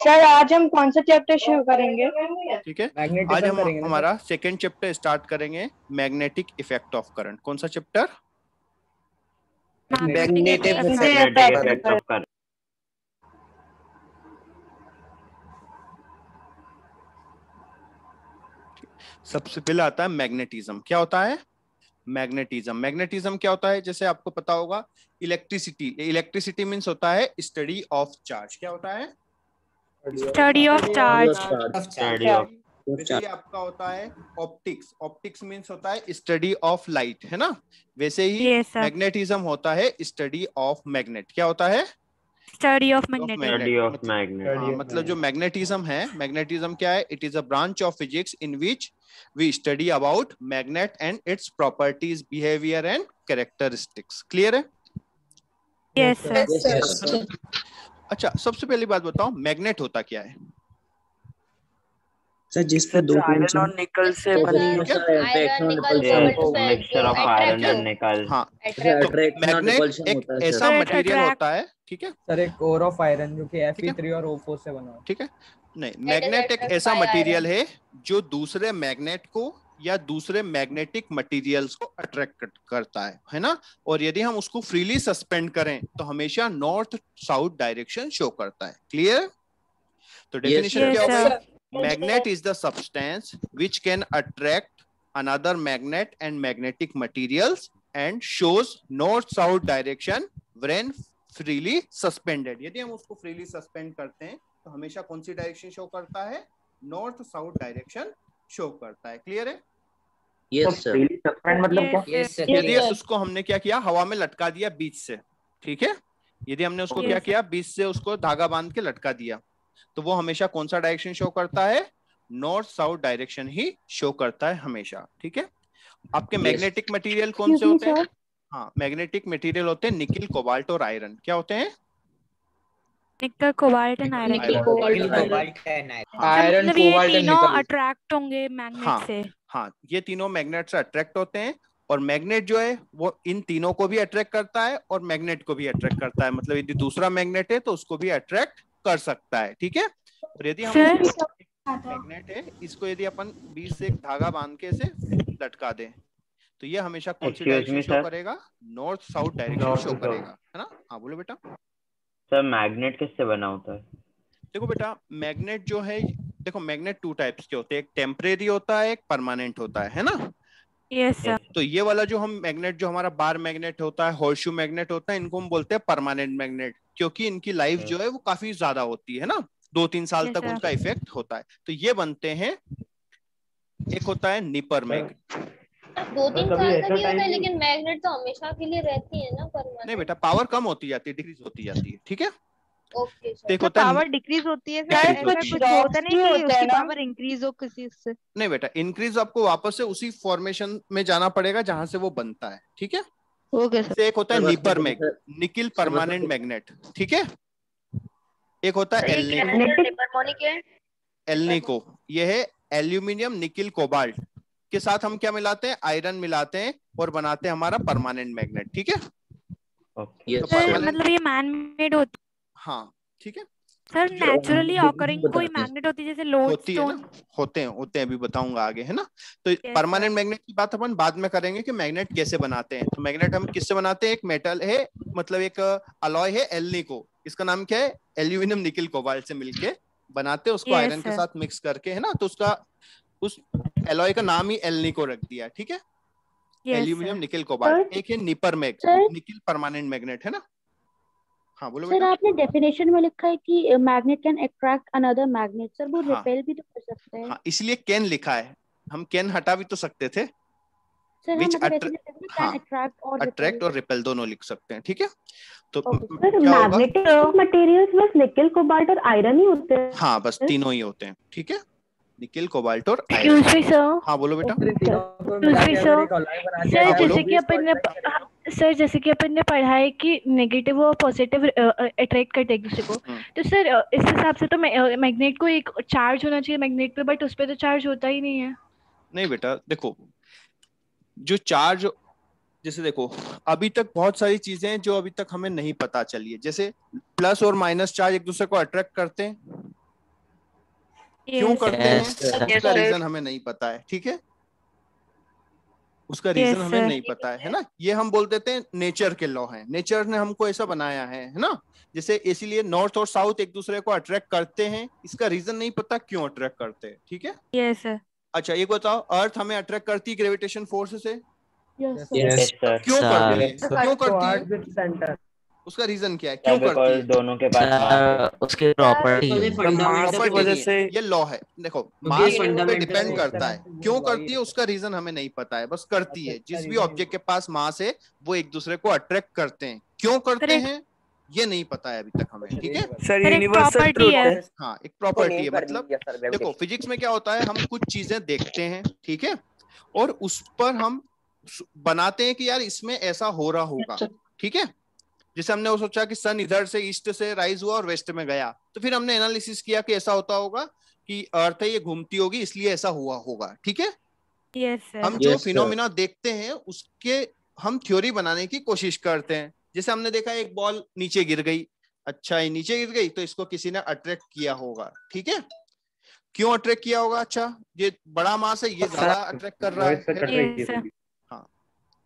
Sir आज हम कौन सा चैप्टर शुरू करेंगे? ठीक है, आज मैग्नेटिज्म हम करेंगे ना सर? हमारा सेकेंड चैप्टर स्टार्ट करेंगे, मैग्नेटिक इफेक्ट ऑफ करंट। कौन सा chapter? Magnetic effect of current. सबसे पहले आता है मैग्नेटिज्म। क्या होता है मैग्नेटिज्म? मैग्नेटिज्म क्या होता है? जैसे आपको पता होगा इलेक्ट्रिसिटी, इलेक्ट्रिसिटी मीन्स होता है स्टडी ऑफ चार्ज। क्या होता है? Study of charge. Study of वैसे ही आपका होता है ऑप्टिक्स, ऑप्टिक्स मीन्स होता है स्टडी ऑफ लाइट, है ना? वैसे ही Yes, sir. मैग्नेटिज्म होता है स्टडी ऑफ मैग्नेट। क्या होता है? Study of magnet. Study of magnet. मतलब जो मैग्नेटिज्म है, मैग्नेटिज्म क्या है? It is a branch of physics in which we study about magnet and its properties, behaviour and characteristics. Clear है? Yes sir. अच्छा, सबसे पहली बात बताओ, मैग्नेट होता क्या है? सर जिस पे दो आयरन और निकल से बनी मिक्सचर ऑफ आयरन एंड निकल। हाँ, तो मैग्नेट एक ऐसा मटेरियल होता है, ठीक है सर, एक कोर ऑफ आयरन जो कि Fe3 और O4 से बना है। ठीक है, नहीं, मैग्नेट एक ऐसा मटेरियल है जो दूसरे मैग्नेट को या दूसरे मैग्नेटिक मटेरियल्स को अट्रैक्ट करता है ना? और यदि हम उसको फ्रीली सस्पेंड करें तो हमेशा नॉर्थ साउथ डायरेक्शन शो करता है। क्लियर? तो डेफिनेशन क्या होगा? Magnet is the substance which can attract another magnet and magnetic materials and shows north south direction when freely suspended. यदि हम उसको फ्रीली सस्पेंड करते हैं तो हमेशा कौन सी डायरेक्शन शो करता है? नॉर्थ साउथ डायरेक्शन शो करता है। क्लियर है? Yes sir. सस्पेंड मतलब क्या? यदि उसको हमने क्या किया, हवा में लटका दिया बीच से, ठीक है, यदि हमने उसको क्या किया, बीच से उसको धागा बांध के लटका दिया, तो वो हमेशा कौन सा डायरेक्शन शो करता है? नॉर्थ साउथ डायरेक्शन ही शो करता है हमेशा। ठीक है, आपके मैग्नेटिक मटेरियल कौन से होते हैं? हाँ, मैग्नेटिक मटेरियल होते हैं निकिल, कोबाल्ट और आयरन। क्या होते हैं? निकल, कोबाल्ट एंड आयरन। आयरन, मतलब ये कोबाल्ट एंड तीनों निकल। अट्रैक्ट होंगे मैग्नेट से। हाँ, ये तीनों मैग्नेट से अट्रैक्ट होते हैं और मैग्नेट जो है वो इन तीनों को भी अट्रैक्ट करता है और मैग्नेट को भी अट्रैक्ट करता है। मतलब यदि दूसरा मैग्नेट है तो उसको भी अट्रैक्ट कर सकता है। ठीक है, और यदि हम मैग्नेट है, इसको यदि अपन बीच से एक धागा बांध के इसे लटका दें तो ये हमेशा कौन सी डायरेक्शन शो करेगा? नॉर्थ साउथ डायरेक्शन शो करेगा, है ना? हाँ बोलो बेटा। सर मैग्नेट किससे बना होता है? देखो बेटा, मैग्नेट जो है, देखो मैग्नेट टू टाइप्स के होते हैं, एक टेम्परेरी होता है, एक परमानेंट होता है ना? Yes sir. तो ये वाला जो हम मैग्नेट, जो हमारा बार मैग्नेट होता है, हॉर्सशू मैग्नेट होता है, इनको हम बोलते हैं परमानेंट मैग्नेट, क्योंकि इनकी लाइफ जो है वो काफी ज्यादा होती है ना, 2-3 साल तक उनका इफेक्ट होता है। तो ये बनते हैं, एक होता है निपर मैग्नेट। 2-3 साल तक ही होता है, लेकिन मैग्नेट तो हमेशा के लिए रहती है ना, परमानेंट। नहीं बेटा, पावर कम होती जाती है, डिक्रीज होती जाती है। ठीक है, ओके सर। देखो पावर डिक्रीज होती है, ऐसा कुछ होता नहीं कि उसकी पावर इंक्रीज हो किसी से? नहीं बेटा, इंक्रीज आपको वापस से उसी फॉर्मेशन में जाना पड़ेगा जहां से वो बनता है। ठीक है, ओके सर। एक होता है निपर मैग्नेट, निकिल परमानेंट मैग्नेट। ठीक है, एक होता है एल्निको, ये है एल्यूमिनियम निकिल कोबाल्ट के साथ हम क्या मिलाते हैं? आयरन मिलाते हैं और बनाते हैं हमारा परमानेंट मैग्नेट। ठीक है, तो मतलब ये मैन मेड होती? हाँ ठीक है सर, नेचुरली ऑकरिंग कोई मैग्नेट होती है जैसे लोडस्टोन? होते हैं, अभी बताऊंगा आगे, है ना? तो परमानेंट मैग्नेट की बात अपन बाद में करेंगे कि मैग्नेट कैसे बनाते हैं। तो मैग्नेट हम किससे बनाते हैं? एक मेटल है, मतलब एक अलॉय है एल्निको, इसका नाम क्या है? एल्यूमिनियम निकिल कोबाल्ट से मिलके बनाते हैं उसको आयरन के साथ मिक्स करके, है ना? तो उसका, उस एलॉय का नाम ही एल्निको रख दिया। ठीक है, एल्यूमिनियम निकिल कोबाल्ट। एक है निपर मैग्नेट, निकिल परमानेंट मैग्नेट, है ना? हाँ बोलो सर, आपने डेफिनेशन में लिखा है कि magnet can attract another magnet, sir वो रिपेल भी तो कर सकता है। हाँ, इसलिए कैन लिखा है, हम कैन हटा भी तो सकते थे। सर Which अट्रैक्ट और रिपेल दोनों लिख सकते हैं। ठीक है, तो मैग्नेटिक मटेरियल्स बस निकिल, कोबाल्ट और आयरन ही होते हैं? हाँ, बस तीनों ही होते हैं। ठीक है, निकिल, कोबाल्ट और आयरन। हाँ बोलो बेटा। सर जैसे कि अपन ने पढ़ा है कि नेगेटिव और पॉजिटिव अट्रैक्ट करते हैं एक दूसरे को, तो सर इस हिसाब से तो मैग्नेट को एक चार्ज होना चाहिए मैग्नेट पे, बट उस पे तो चार्ज होता ही नहीं है। नहीं बेटा, देखो जो चार्ज, जैसे देखो अभी तक बहुत सारी चीजें हैं जो अभी तक हमें नहीं पता चली है, जैसे प्लस और माइनस चार्ज एक दूसरे को अट्रैक्ट करते हैं, क्यों करते हैं Yes, sir. उसका रीजन हमें नहीं पता है, ठीक है, उसका रीजन हमें नहीं पता है ना। ये हम बोल देते हैं नेचर के लॉ हैं, नेचर ने हमको ऐसा बनाया है ना। जैसे इसीलिए नॉर्थ और साउथ एक दूसरे को अट्रैक्ट करते हैं, इसका रीजन नहीं पता क्यों अट्रैक्ट करते हैं, ठीक है। Yes sir. अच्छा ये बताओ, अर्थ हमें अट्रैक्ट करती है ग्रेविटेशन फोर्स से, Yes, sir. Yes, sir. क्यों करती है, sir. क्यों करती है, Towards its center. उसका रीजन क्या है, क्यों करती बिकॉज है। दोनों के पास mass है। उसकी प्रॉपर्टी तो है। फंडामेंटल Property की वजह नहीं से है, ये लॉ है। देखो क्योंकि मास पे fundamental डिपेंड है, करता है, क्यों करती है उसका रीजन हमें नहीं पता है, बस करती है। जिस भी ऑब्जेक्ट के पास मास है वो एक दूसरे को अट्रैक्ट करते हैं, क्यों करते हैं ये नहीं पता है अभी तक हमें, ठीक है। सर यूनिवर्सल ट्रूथ है। हाँ एक प्रॉपर्टी है, मतलब देखो फिजिक्स में क्या होता है, हम कुछ चीजें देखते हैं, ठीक है, और उस पर हम बनाते हैं कि यार इसमें ऐसा हो रहा होगा, ठीक है। जैसे हमने वो सोचा कि सन इधर से ईस्ट से राइज हुआ और वेस्ट में गया, तो फिर हमने एनालिसिस किया कि ऐसा होता होगा कि अर्थ है ये घूमती होगी इसलिए ऐसा हुआ होगा, ठीक है। हम जो फिनोमिना देखते हैं उसके हम थ्योरी बनाने की कोशिश करते हैं। जैसे हमने देखा एक बॉल नीचे गिर गई, अच्छा ये नीचे गिर गई तो इसको किसी ने अट्रैक्ट किया होगा, ठीक है। क्यों अट्रैक्ट किया होगा, अच्छा ये बड़ा मास है ये ज्यादा अट्रैक्ट कर रहा है, हाँ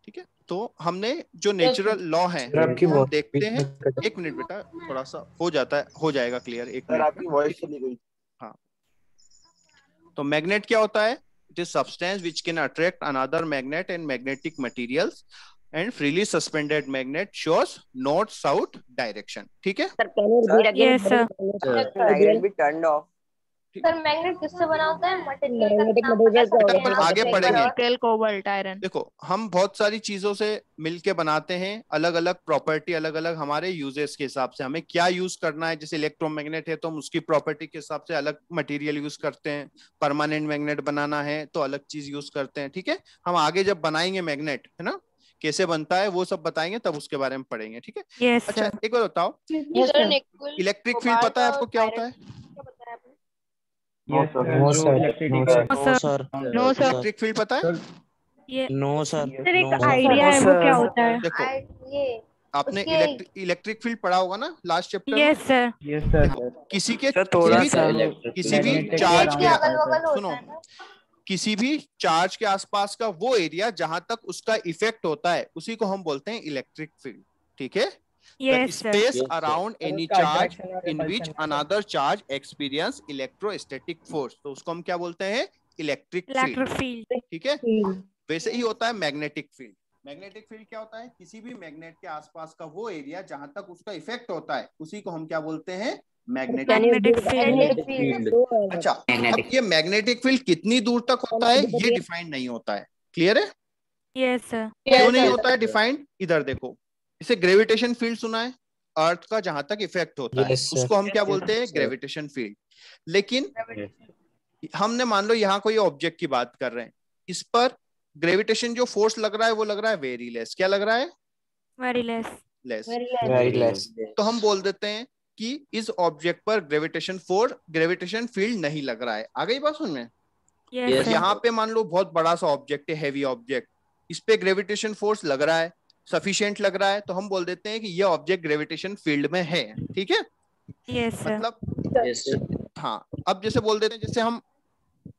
ठीक है। तो हमने जो नेचुरल लॉ है हम देखते हैं। एक मिनट बेटा, थोड़ा सा हो जाता है, हो जाएगा क्लियर, एक मिनट। आपकी वॉइस चली गई। हाँ तो मैग्नेट क्या होता है, it is substance which can attract another magnet and magnetic materials and freely suspended magnet shows north south direction, ठीक है। सर मैग्नेट किससे बना होता है, मटेरियल आगे पढ़ेंगे। Nickel cobalt iron. देखो हम बहुत सारी चीजों से मिलके बनाते हैं, अलग अलग प्रॉपर्टी, अलग अलग हमारे यूजेस के हिसाब से हमें क्या यूज करना है। जैसे इलेक्ट्रोमैग्नेट है तो हम उसकी प्रॉपर्टी के हिसाब से अलग मटेरियल यूज करते हैं, परमानेंट मैग्नेट बनाना है तो अलग चीज यूज करते हैं, ठीक है। हम आगे जब बनाएंगे मैग्नेट, है ना, कैसे बनता है वो सब बताएंगे, तब उसके बारे में पढ़ेंगे, ठीक है। अच्छा एक बार बताओ, इलेक्ट्रिक फील्ड पता है आपको क्या होता है? इलेक्ट्रिक फील्ड पता है? No sir. एक आइडिया है वो क्या होता है। देखो आपने इलेक्ट्रिक फील्ड पढ़ा होगा ना लास्ट चैप्टर। Yes sir. किसी के किसी भी चार्ज के सुनो, किसी भी चार्ज के आसपास का वो एरिया जहां तक उसका इफेक्ट होता है उसी को हम बोलते हैं इलेक्ट्रिक फील्ड, ठीक है। The space around any charge in which another charge experience electrostatic force, तो उसको हम क्या बोलते हैं, इलेक्ट्रिक फील्ड, ठीक है। वैसे ही होता है मैग्नेटिक फील्ड। मैग्नेटिक फील्ड क्या होता है, किसी भी मैग्नेट के आसपास का वो एरिया जहां तक उसका इफेक्ट होता है उसी को हम क्या बोलते हैं, मैग्नेटिक फील्ड। अच्छा अब ये मैग्नेटिक फील्ड कितनी दूर तक होता है ये डिफाइन नहीं होता है, क्लियर है? Yes sir. क्यों नहीं होता है डिफाइंड, इधर देखो। इसे ग्रेविटेशन फील्ड सुना है, अर्थ का जहां तक इफेक्ट होता है उसको हम क्या बोलते हैं, ग्रेविटेशन फील्ड। लेकिन हमने मान लो यहाँ कोई ऑब्जेक्ट की बात कर रहे हैं, इस पर ग्रेविटेशन जो फोर्स लग रहा है वो लग रहा है वेरी लेस। क्या लग रहा है, वेरी लेस। तो हम बोल देते हैं कि इस ऑब्जेक्ट पर ग्रेविटेशन फील्ड नहीं लग रहा है। आ गई बात समझ में? यहाँ पे मान लो बहुत बड़ा सा ऑब्जेक्ट है, हैवी ऑब्जेक्ट, इस पे ग्रेविटेशन फोर्स लग रहा है, सफिशिएंट लग रहा है, तो हम बोल देते हैं कि ये ऑब्जेक्ट ग्रेविटेशन फील्ड में है, ठीक है। मतलब हाँ अब जैसे बोल देते हैं, जैसे हम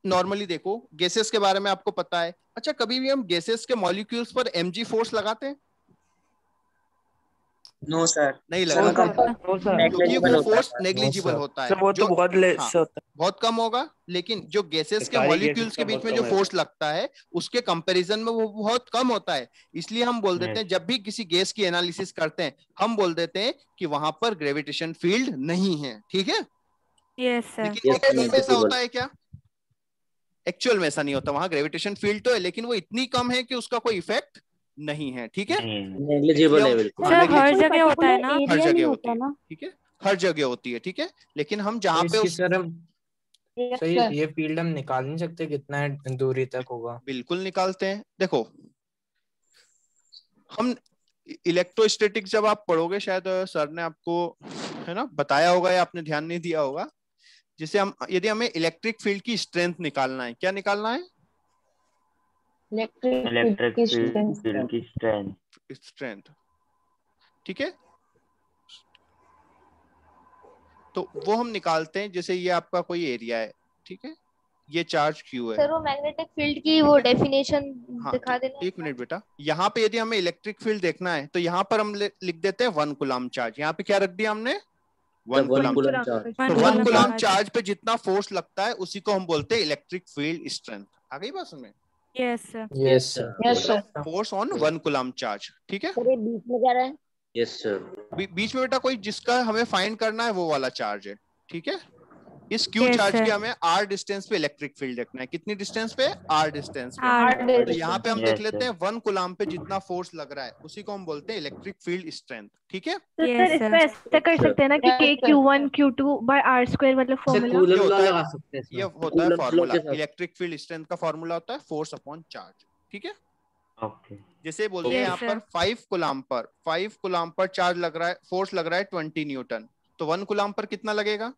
नॉर्मली देखो गैसेस के बारे में आपको पता है। अच्छा कभी भी हम गैसेस के मॉलिक्यूल्स पर mg फोर्स लगाते हैं? नो सर, नहीं लगाते, क्योंकि वो फोर्स नेग्लिजिबल होता है, वो तो बहुत लेस होता है, बहुत कम होगा। लेकिन जो गैसेस के मॉलिक्यूल्स के बीच में जो फोर्स लगता है उसके कंपैरिजन में वो बहुत कम होता है। इसलिए हम बोल देते हैं जब भी किसी गैस की एनालिसिस करते हैं हम बोल देते हैं कि वहां पर ग्रेविटेशन फील्ड नहीं है, ठीक है। लेकिन एक्चुअल में ऐसा होता है क्या? एक्चुअल में ऐसा नहीं होता, वहां ग्रेविटेशन फील्ड तो है लेकिन वो इतनी कम है कि उसका कोई इफेक्ट नहीं है, ठीक है। नेग्लिजिबल है बिल्कुल। हर जगह होता है ना, हर जगह होती है, ठीक है, हर जगह होती है, ठीक है। लेकिन हम जहाँ पे सही ये फील्ड हम निकाल नहीं सकते कितना दूरी तक होगा? बिल्कुल निकालते हैं। देखो हम इलेक्ट्रोस्टैटिक्स जब आप पढ़ोगे शायद सर ने आपको है ना बताया होगा या आपने ध्यान नहीं दिया होगा। जैसे हम यदि हमें इलेक्ट्रिक फील्ड की स्ट्रेंथ निकालना है, क्या निकालना है? इलेक्ट्रिक फील्ड की स्ट्रेंथ, ठीक है। तो वो हम निकालते हैं, जैसे ये आपका कोई एरिया है, ठीक है, ये चार्ज Q है। सर वो मैग्नेटिक फील्ड की वो डेफिनेशन हाँ, दिखा देना। एक मिनट बेटा, यहाँ पे यदि हमें इलेक्ट्रिक फील्ड देखना है तो यहाँ पर हम लिख देते हैं 1 कूलम चार्ज। यहाँ पे क्या रख दिया हमने? 1 कूलम चार्ज। तो 1 कूलम चार्ज पे जितना फोर्स लगता है उसी को हम बोलते हैं इलेक्ट्रिक फील्ड स्ट्रेंथ। आ गई बात समझ? Yes sir. Yes sir. Yes sir. Force on 1 coulomb charge, ठीक है। सर ये बीच में क्या रहा है? Yes sir. बीच में बेटा कोई जिसका हमें फाइंड करना है वो वाला चार्ज है, ठीक है। इस Q Yes, चार्ज sir. की हमें R डिस्टेंस पे इलेक्ट्रिक फील्ड देखना है। कितनी डिस्टेंस पे? R डिस्टेंस पे। तो यहाँ पे हम Yes, देख लेते sir. हैं 1 कूलम पे जितना फोर्स लग रहा है उसी को हम बोलते हैं इलेक्ट्रिक फील्ड स्ट्रेंथ, ठीक है। तो सर इसमें ऐसा कर सकते हैं ना कि K Q1 Q2 by R² मतलब फॉर्मूला। ये होता है फॉर्मूला, इलेक्ट्रिक फील्ड स्ट्रेंथ का फॉर्मूला होता है फोर्स अपॉन चार्ज, ठीक है। ओके। जैसे बोलते हैं यहाँ पर 5 कूलम पर चार्ज लग रहा है, फोर्स लग रहा है 20 न्यूटन, तो 1 कूलम पर कितना लगेगा?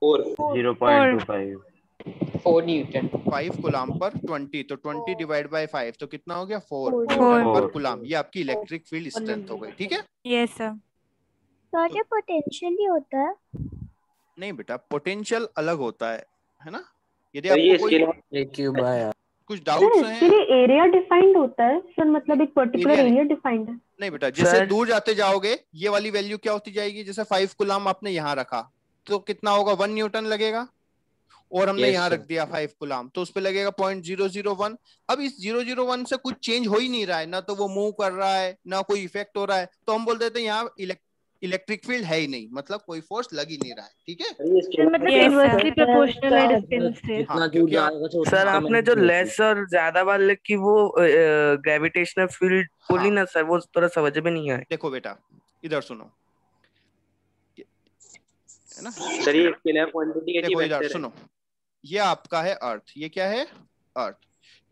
0.25 4 न्यूटन। 5 कूलम पर 20, तो 20 डिवाइड बाय 5 तो कितना हो गया? 4 4 न्यूटन पर कूलम। ये आपकी इलेक्ट्रिक फील्ड स्ट्रेंथ हो गई, ठीक है। Yes sir. सर ये पोटेंशियल ही होता है? नहीं बेटा, पोटेंशियल अलग होता है ना। यदि आपको कोई AQ बाय R। कुछ डाउट्स हैं? एरिया डिफाइंड होता है सर, मतलब एक पर्टिकुलर Area नहीं। एरिया डिफाइंड है। नहीं बेटा, जैसे दूर जाते जाओगे ये वाली वैल्यू क्या होती जाएगी? जैसे 5 कूलम आपने यहाँ रखा तो कितना होगा? 1 न्यूटन लगेगा, और हमने यहाँ रख दिया 5 कूलम तो उस पे लगेगा 0.001। अब इस 001 से कुछ चेंज हो ही नहीं रहा है, ना तो वो मूव कर रहा है ना कोई इफेक्ट हो रहा है, तो हम बोल देते हैं यहाँ इलेक्ट्रिक फील्ड है ही नहीं, मतलब कोई फोर्स लग ही नहीं रहा है, ठीक है। मतलब इनवर्सली प्रोपोर्शनल है डिस्टेंस से। हाँ, क्योंकि सर आपने जो लेस और ज्यादा वाले की वो ग्रेविटेशनल फील्ड बोली ना सर, वो थोड़ा समझ में नहीं आया। देखो बेटा इधर सुनो, है ना। सर ये स्केलर क्वांटिटी देखो इधर सुनो, ये आपका है अर्थ, ये क्या है? अर्थ।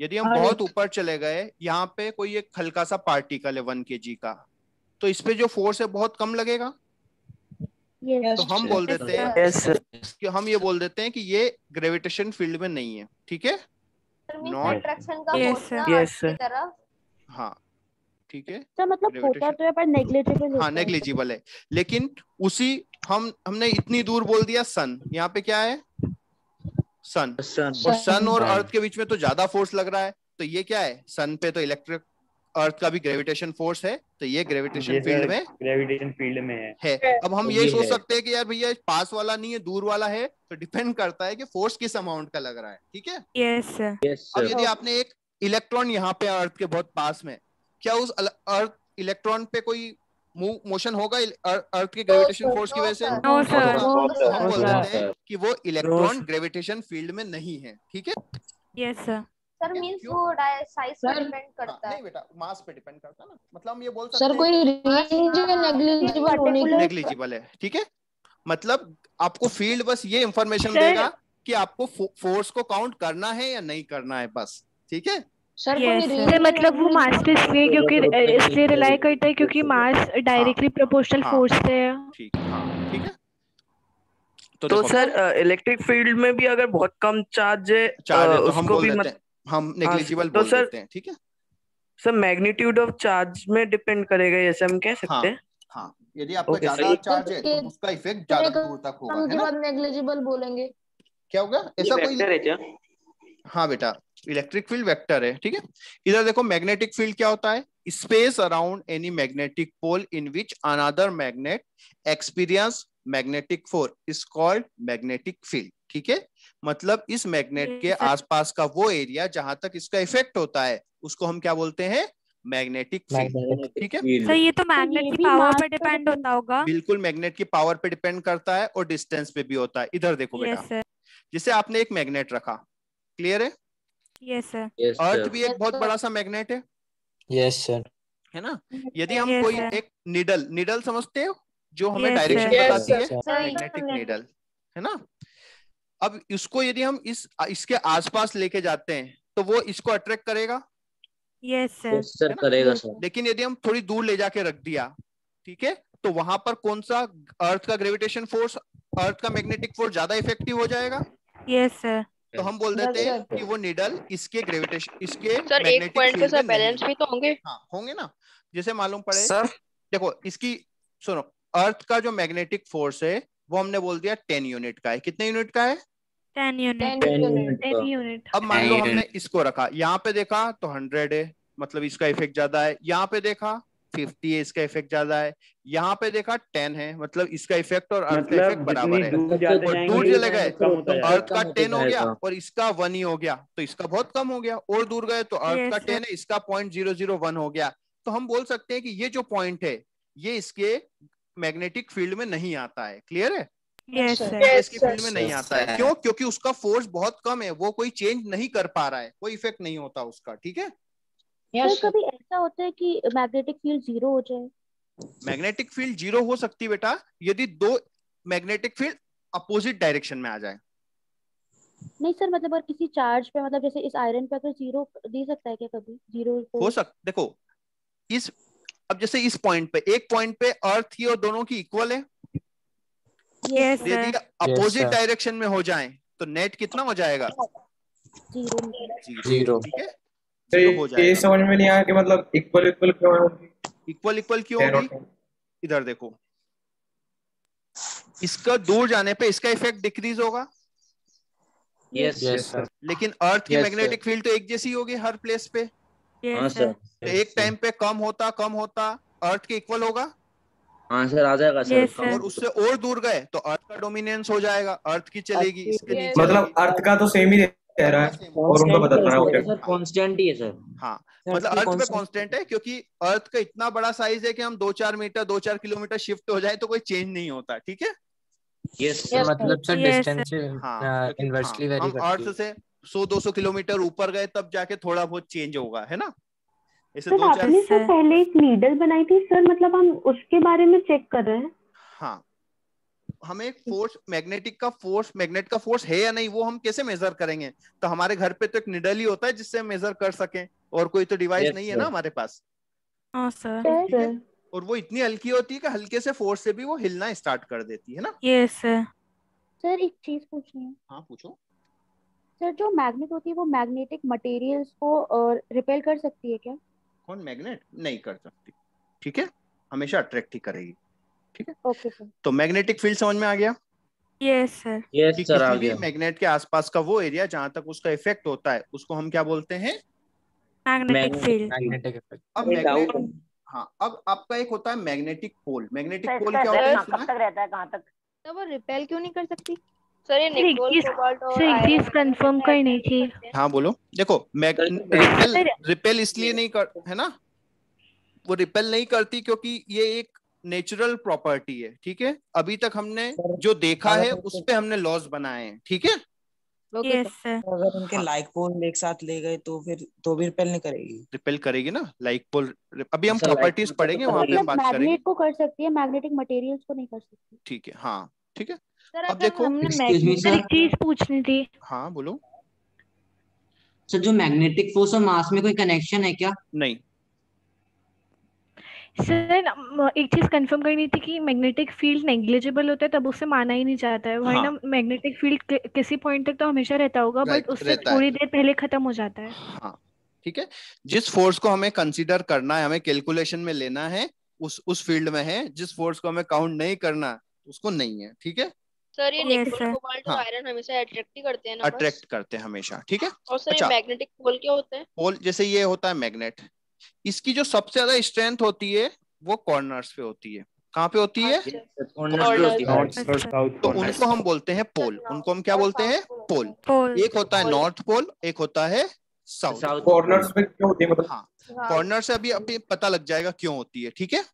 यदि हम बहुत ऊपर चले गए, यहाँ पे कोई एक हल्का सा पार्टिकल है 1 kg का, तो इस पे जो फोर्स है बहुत कम लगेगा। तो हम बोल देते हैं कि हम ये बोल देते हैं कि ये ग्रेविटेशन फील्ड में नहीं है, ठीक है। नॉट अट्रैक्शन का फोर्स ना अर्थ की तरफ। हाँ ठीक है। तो मतलब होता तो है पर नेग्लिजिबल हाँ नेग्लिजिबल है, लेकिन उसी हमने इतनी दूर बोल दिया सन, यहाँ पे क्या है? सन। और सन और अर्थ के बीच में तो ज्यादा फोर्स लग रहा है, तो ये क्या है? सन पे तो इलेक्ट्रिक, अर्थ का भी ग्रेविटेशन फोर्स है, तो ये ग्रेविटेशन फील्ड में है। अब हम ये सोच सकते हैं कि यार भैया पास वाला नहीं है दूर वाला है, तो डिपेंड करता है कि फोर्स किस अमाउंट का लग रहा है, ठीक है। Yes sir. अब यदि आपने एक इलेक्ट्रॉन यहाँ पे अर्थ के बहुत पास में, क्या उस अर्थ इलेक्ट्रॉन पे कोई मोशन होगा अर्थ के ग्रेविटेशन फोर्स की वजह से? No sir. तो हम बोल देते हैं कि वो इलेक्ट्रॉन ग्रेविटेशन फील्ड में नहीं है, ठीक है। Yes sir. सर मींस वो साइज पे डिपेंड करता है। नहीं बेटा, मास पे डिपेंड करता है ना, मतलब हम ये बोल सकते हैं सर कोई रेंज नेग्लिजिबल है, ठीक है। मतलब आपको फील्ड बस ये इंफॉर्मेशन देगा कि आपको फोर्स को काउंट करना है या नहीं करना है, बस, ठीक है। सर मतलब वो मास पे इसलिए क्योंकि इसलिए रिलाई करता है क्योंकि मास डायरेक्टली प्रोपोर्शनल फोर्स से है। ठीक है, ठीक है। तो सर इलेक्ट्रिक फील्ड में भी अगर बहुत कम चार्ज है तो हम उसको बोल भी देते हैं, हम नेग्लिजिबल बोल देते हैं, ठीक है। सर मैग्नीट्यूड ऑफ चार्ज में डिपेंड करेगा, ऐसे हम कह सकते हैं। हाँ, यदि आपका ज्यादा चार्ज है तो उसका इफेक्ट ज्यादा दूर तक होगा, है ना। नेग्लिजिबल बोलेंगे क्या होगा? ऐसा कोई? हाँ बेटा, इलेक्ट्रिक फील्ड वेक्टर है, ठीक है। इधर देखो, मैग्नेटिक फील्ड क्या होता है? Space around any magnetic pole in which another magnet experience magnetic force is called magnetic field, ठीक है। मतलब इस मैग्नेट के आसपास का वो एरिया जहां तक इसका इफेक्ट होता है उसको हम क्या बोलते हैं? मैग्नेटिक फील्ड, ठीक है। सर ये तो मैग्नेट की पावर पर डिपेंड होता होगा। बिल्कुल, मैग्नेट की पावर पे डिपेंड करता है और डिस्टेंस पे भी होता है। इधर देखो बेटा, जैसे आपने एक मैग्नेट रखा, क्लियर है? Yes sir. अर्थ भी एक बहुत बड़ा सा मैग्नेट है, यस सर, है ना। यदि हम कोई एक निडल समझते हो जो हमें डायरेक्शन बताती है, मैग्नेटिक निडल, है ना। अब इसको यदि हम इसके आसपास लेके जाते हैं तो वो इसको अट्रैक्ट करेगा। यस सर करेगा सर। लेकिन यदि हम थोड़ी दूर ले जाके रख दिया, ठीक है, तो वहां पर कौन सा अर्थ का ग्रेविटेशन फोर्स, अर्थ का मैग्नेटिक फोर्स ज्यादा इफेक्टिव हो जाएगा। Yes sir. तो हम बोल देते हैं कि वो निडल इसके ग्रेविटेशन, इसके सर एक पॉइंट पे सर बैलेंस भी तो होंगे। हाँ होंगे ना। जैसे मालूम पड़े सर देखो, इसकी सुनो, अर्थ का जो मैग्नेटिक फोर्स है वो हमने बोल दिया 10 यूनिट का है। कितने यूनिट का है? 10 यूनिट 10 यूनिट। अब मान लो हमने इसको रखा, यहाँ पे देखा तो 100 है, मतलब इसका इफेक्ट ज्यादा है। यहाँ पे देखा 50 है, इसका इफेक्ट ज्यादा है। यहाँ पे देखा 10 है, मतलब इसका इफेक्ट और अर्थ का इफेक्ट बराबर है। दूर जाते और जाएंगे दूर चले गए कम होता तो जाएगा। अर्थ का 10 हो गया और इसका 1 ही हो गया, तो इसका बहुत कम हो गया। और दूर गए तो अर्थ का 10 है, इसका 0.001 हो गया। तो हम बोल सकते हैं कि ये जो पॉइंट है ये इसके मैग्नेटिक फील्ड में नहीं आता है। क्लियर है? इसकी फील्ड में नहीं आता है। क्यों? क्योंकि उसका फोर्स बहुत कम है, वो कोई चेंज नहीं कर पा रहा है, कोई इफेक्ट नहीं होता उसका। ठीक है? सर कभी ऐसा होता है कि मैग्नेटिक फील्ड 0 हो जाए? मैग्नेटिक फील्ड 0 हो सकती है बेटा, यदि दो मैग्नेटिक फील्ड अपोजिट डायरेक्शन में आ जाए। नहीं सर, मतलब अगर किसी चार्ज पे, मतलब जैसे इस आयरन पे अगर 0 दे सकता है क्या कभी? 0 हो सकता, देखो इस, अब जैसे इस पॉइंट पे, एक पॉइंट पे अर्थ की और दोनों की इक्वल है। यदि अपोजिट डायरेक्शन में हो जाए तो नेट कितना हो जाएगा? 0। ठीक है, तो ये समझ में नहीं आया कि मतलब इक्वल इक्वल क्यों होगी? इक्वल क्यों होगी? इधर देखो, इसका दूर जाने पे इसका इफेक्ट डिक्रीज होगा। Yes sir. लेकिन अर्थ की मैग्नेटिक फील्ड तो एक जैसी होगी हर प्लेस पे। हाँ सर। तो एक टाइम पे कम होता अर्थ के इक्वल होगा। हाँ सर, आ जाएगा सर। और उससे और दूर गए तो अर्थ का डोमिनेंस हो जाएगा, अर्थ की चलेगी, इसके नीचे मतलब अर्थ का तो सेम ही रह रहा है और उनका बदल रहा है। सर कांस्टेंट ही है सर। हाँ, मतलब अर्थ पे कांस्टेंट है, क्योंकि अर्थ का इतना बड़ा साइज है कि हम 2-4 मीटर 2-4 किलोमीटर शिफ्ट हो जाए तो कोई चेंज नहीं होता। ठीक है? यस मतलब सर डिस्टेंस इनवर्सली वेरी हम करती है। अर्थ से 100-200 किलोमीटर ऊपर गए तब जाके थोड़ा बहुत चेंज होगा, है ना? ऐसे सर आपने जो पहले एक नीडल बनाई थी सर, मतलब हम उसके बारे में चेक कर रहे हैं। हाँ, हमें फोर्स, मैग्नेट का फोर्स है या नहीं वो हम कैसे मेजर करेंगे? तो हमारे घर पे तो एक निडल ही होता है जिससे हम मेजर कर सकें, और कोई तो डिवाइस नहीं है ना हमारे पास। हाँ सर। ठीक है? और वो इतनी हल्की होती है कि हल्के से फोर्स से भी वो हिलना स्टार्ट कर देती है ना। Yes sir. सर एक चीज पूछनी है। हाँ पूछो। सर जो मैग्नेट होती है वो मैग्नेटिक मटेरियल्स को रिपेल कर सकती है क्या? कौन? मैग्नेट नहीं कर सकती। ठीक है? हमेशा अट्रैक्ट ही करेगी। ठीक है? Okay sir. तो मैग्नेटिक फील्ड समझ में आ गया? Yes sir. यस सर, आ किसी भी गया। मैग्नेट के आसपास का वो एरिया जहां तक उसका इफेक्ट होता है उसको हम क्या बोलते हैं? Magnetic field. Magnetic effect. अब मैग्नेट, हाँ, अब आपका एक होता है मैग्नेटिक पोल। मैग्नेटिक पोल क्या होता है? कब तक रहता है, कहाँ तक? तो वो रिपेल क्यों नहीं कर सकती? सर ये निकोल, कोबाल्ट और चीज कंफर्म करनी थी। हाँ बोलो। देखो रिपेल इसलिए नहीं कर, है ना, वो रिपेल नहीं करती क्योंकि ये एक नेचुरल प्रॉपर्टी है। ठीक है? अभी तक हमने जो देखा है उस पे हमने लॉज बनाए हैं। ठीक है? Yes sir. अगर उनके लाइक पोल एक साथ ले गए तो फिर तो भी रिपेल नहीं करेगी? रिपेल करेगी ना, लाइक पोल। अभी हम प्रॉपर्टीज पढ़ेंगे, वहां पे हम बात करेंगे। मैग्नेट को कर सकती है, मैग्नेटिक मटेरियल्स को नहीं कर सकती। ठीक है, हाँ ठीक है। सर अब देखो, सर एक चीज पूछनी थी। हाँ बोलो। सर जो मैग्नेटिक फोर्स और मास में कोई कनेक्शन है क्या? नहीं। सर एक चीज कंफर्म करनी थी कि मैग्नेटिक फील्ड नेग्लिजिबल होता है तब उसे माना ही नहीं जाता है, वरना मैग्नेटिक फील्ड किसी पॉइंट तक तो हमेशा रहता होगा, बट उससे थोड़ी देर पहले खत्म हो जाता है। हाँ ठीक है। जिस फोर्स को हमें कंसीडर करना है, हमें कैलकुलेशन में लेना है, उस फील्ड में है। जिस फोर्स को हमें काउंट नहीं करना उसको नहीं है। ठीक है? सर ये निकोल, कोबाल्ट और आयरन हमेशा अट्रैक्ट ही करते हैं ना? अट्रैक्ट करते हैं हमेशा। ठीक है? और सर ये मैग्नेटिक पोल क्या होता है? पोल जैसे ये होता है मैग्नेट, इसकी जो सबसे ज्यादा स्ट्रेंथ होती है वो कॉर्नर्स पे होती है। कहाँ पे होती है? तो उनको हम बोलते हैं पोल। उनको हम क्या बोलते हैं? पोल। एक होता है नॉर्थ पोल, एक होता है साउथ। कॉर्नर्स पे क्यों होती है मतलब? हाँ, कॉर्नर से अभी पता लग जाएगा क्यों होती है। ठीक है?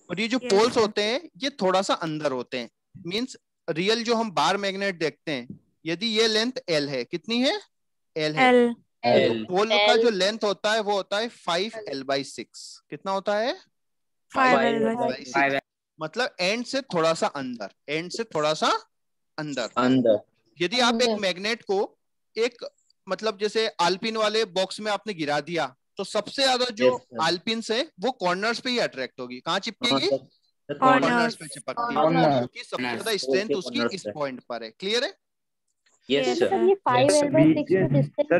और ये जो पोल्स होते हैं ये थोड़ा सा अंदर होते हैं। मींस रियल जो हम बार मैग्नेट देखते हैं, यदि ये लेंथ L है, कितनी है? L है। पोल का जो लेंथ होता है वो होता है 5L/6। कितना होता है? 5L/6। मतलब एंड से थोड़ा सा अंदर, एंड से थोड़ा सा अंदर। यदि आप एक मैग्नेट को एक, मतलब जैसे आल्पिन वाले बॉक्स में आपने गिरा दिया तो सबसे ज्यादा जो आल्पिन है वो कॉर्नर्स पे ही अट्रैक्ट होगी। कहाँ चिपकेगी? कॉर्नर्स पे चिपकती है, क्योंकि सबसे ज्यादा स्ट्रेंथ उसकी इस पॉइंट पर है। क्लियर है? Yes sir.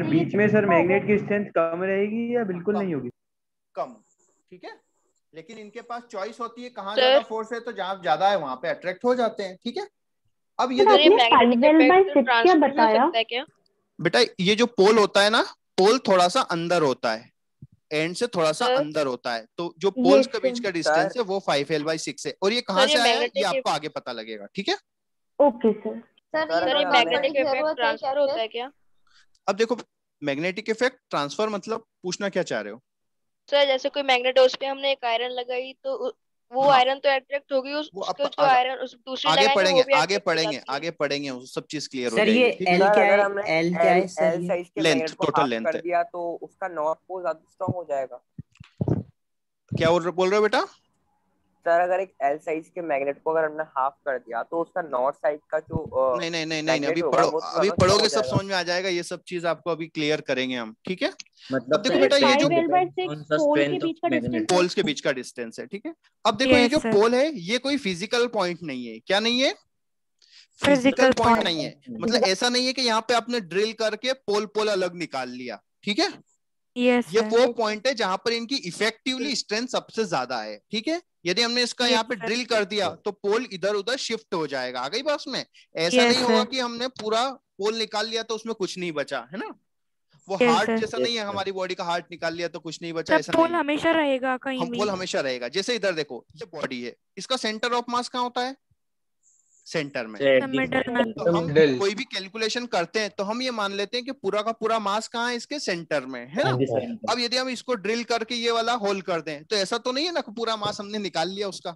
बीच में सर मैग्नेट की स्ट्रेंथ कम रहेगी या बिल्कुल नहीं होगी? कम। ठीक है? लेकिन इनके पास चॉइस होती है, कहाँ ज्यादा फोर्स है तो जहाँ ज्यादा है वहां पे अट्रैक्ट हो जाते हैं। ठीक है? अब ये सर देखो आपने 5L/6 क्या बताया? बेटा, ये जो पोल होता है ना, पोल थोड़ा सा अंदर होता है, एंड से थोड़ा सा अंदर होता है, तो जो पोल्स के बीच का डिस्टेंस है वो 5L/6 है। और ये कहाँ से आया ये आपको आगे पता लगेगा, ठीक है? Okay sir. सर ये मैग्नेटिक इफेक्ट ट्रांसफर होता है क्या? अब देखो, मैग्नेटिक इफेक्ट ट्रांसफर मतलब पूछना क्या चाह रहे हो? सर जैसे कोई मैग्नेट है, उस पे हमने एक आयरन लगाई तो वो हाँ। आयरन तो अट्रैक्ट होगी, उसके जो आयरन उस दूसरी आगे लगाएंगे पढ़ेंगे, वो भी आगे attract हो पढ़ेंगे, जाती है। आगे पढ़ेंगे, वो सब चीज क्लियर हो सर ये जाएगी, ठीक है? एल क्या अगर है? हमने एल क्या है सर? एल साइज के लेंथ, मैग्नेट को टोटल हाफ लेंथ कर है। दिया तो उसका नॉर्थ पोल ज्यादा स्ट्रांग हो जाएगा। क्या बोल रहे हो बेटा? सर अगर एक एल साइज के मैग्नेट को अगर हमने हाफ कर दिया तो उसका नॉर्थ साइड का जो नहीं नहीं नहीं नहीं, मैग्नेट अभी होगा पढ़ो, वो अभी ज्यादा पढ़ोगे स्ट्रांग सब हो समझ में आ जाएगा, ये सब चीज आपको अभी क्लियर करेंगे हम, ठीक है? मतलब अब देखो बेटा, ये जो 5L/6 पोल के बीच का डिस्टेंस पोल्स के बीच का डिस्टेंस है, ठीक है? अब देखो ये जो पोल है ये कोई फिजिकल पॉइंट नहीं है, क्या नहीं है? फिजिकल पॉइंट नहीं है। मतलब ऐसा नहीं है कि यहाँ पे आपने ड्रिल करके पोल पोल अलग निकाल लिया, ठीक है? ये वो पॉइंट है जहां पर इनकी इफेक्टिवली स्ट्रेंथ सबसे ज्यादा है, ठीक है? यदि हमने इसका यहाँ पे ड्रिल कर दिया तो पोल इधर उधर शिफ्ट हो जाएगा। आ गई बात में? ऐसा नहीं होगा कि हमने पूरा पोल निकाल लिया तो उसमें कुछ नहीं बचा, है ना? वो हार्ट जैसा नहीं है, हमारी बॉडी का हार्ट निकाल लिया तो कुछ नहीं बचा, ऐसा पोल नहीं। हमेशा रहेगा कहीं भी। पोल हमेशा रहेगा। जैसे इधर देखो, ये बॉडी है, इसका सेंटर ऑफ मास कहाँ होता है? सेंटर में। तो हम कोई भी कैलकुलेशन करते हैं तो हम ये मान लेते हैं कि पूरा का पूरा मास कहाँ है? इसके सेंटर में, है ना? अब यदि हम इसको ड्रिल करके ये वाला होल कर दें तो ऐसा तो नहीं है ना कि पूरा मास हमने निकाल लिया उसका।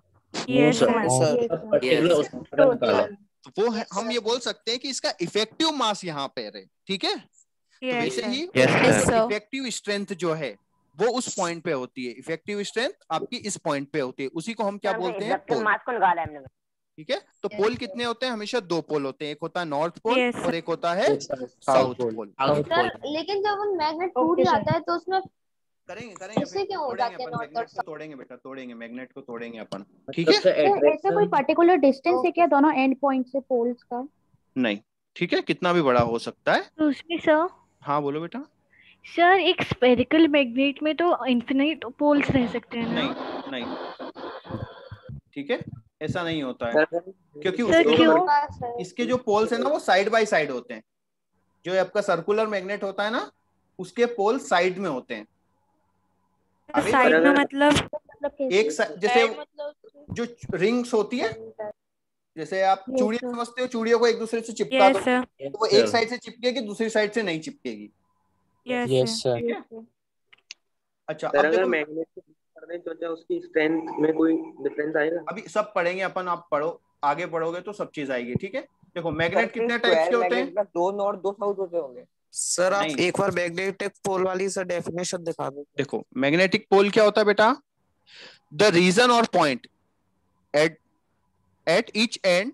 तो वो है, हम ये बोल सकते हैं कि इसका इफेक्टिव मास यहाँ पे है, ठीक है? तो वैसे ही इफेक्टिव स्ट्रेंथ जो है वो उस पॉइंट पे होती है। इफेक्टिव स्ट्रेंथ आपकी इस पॉइंट पे होती है, उसी को हम क्या बोलते हैं? पोल, ठीक है? तो पोल कितने होते हैं? हमेशा दो पोल होते हैं, एक होता है नॉर्थ पोल और एक होता है साउथ पोल। लेकिन जब वो मैग्नेट टूट जाता है तो उसमें करेंगे ऐसे क्यों हो जाते हैं नॉर्थ और साउथ? तोड़ेंगे बेटा, तोड़ेंगे, मैग्नेट को तोड़ेंगे अपन, ठीक है? ऐसे कोई पर्टिकुलर डिस्टेंस है क्या दोनों एंड पॉइंट से पोल्स का? नहीं, ठीक है, कितना भी बड़ा हो सकता है। तो उसमें सर, हाँ बोलो बेटा। सर एक स्फेरिकल मैग्नेट में तो इन्फिनिट पोल्स रह सकते हैं ना? नहीं, ठीक है, ऐसा नहीं होता है, क्योंकि उसके इसके जो पोल्स है ना वो साइड बाय साइड होते हैं। जो आपका सर्कुलर मैग्नेट होता है ना उसके पोल साइड में होते हैं। साइड में मतलब एक जैसे जो रिंग्स होती है, जैसे आप चूड़ियां समझते हो, चूड़ियों को एक दूसरे से चिपका दो तो वो एक साइड से चिपकेगी, दूसरी साइड से नहीं चिपकेगी। ठीक है? अच्छा, अब देखो मैग्नेट करने तो उसकी स्ट्रेंथ में कोई डिफरेंस आएगा? अभी सब पढ़ेंगे अपन, आप पढ़ो, आगे पढ़ोगे तो सब चीज आएगी, ठीक है? देखो मैग्नेट कितने टाइप्स के होते हैं? दो नॉर्थ दो साउथ होते होंगे। सर आप एक बार मैग्नेटिक पोल वाली सर डेफिनेशन दिखा दो। देखो मैग्नेटिक पोल क्या होता है बेटा? द रीजन और point at each end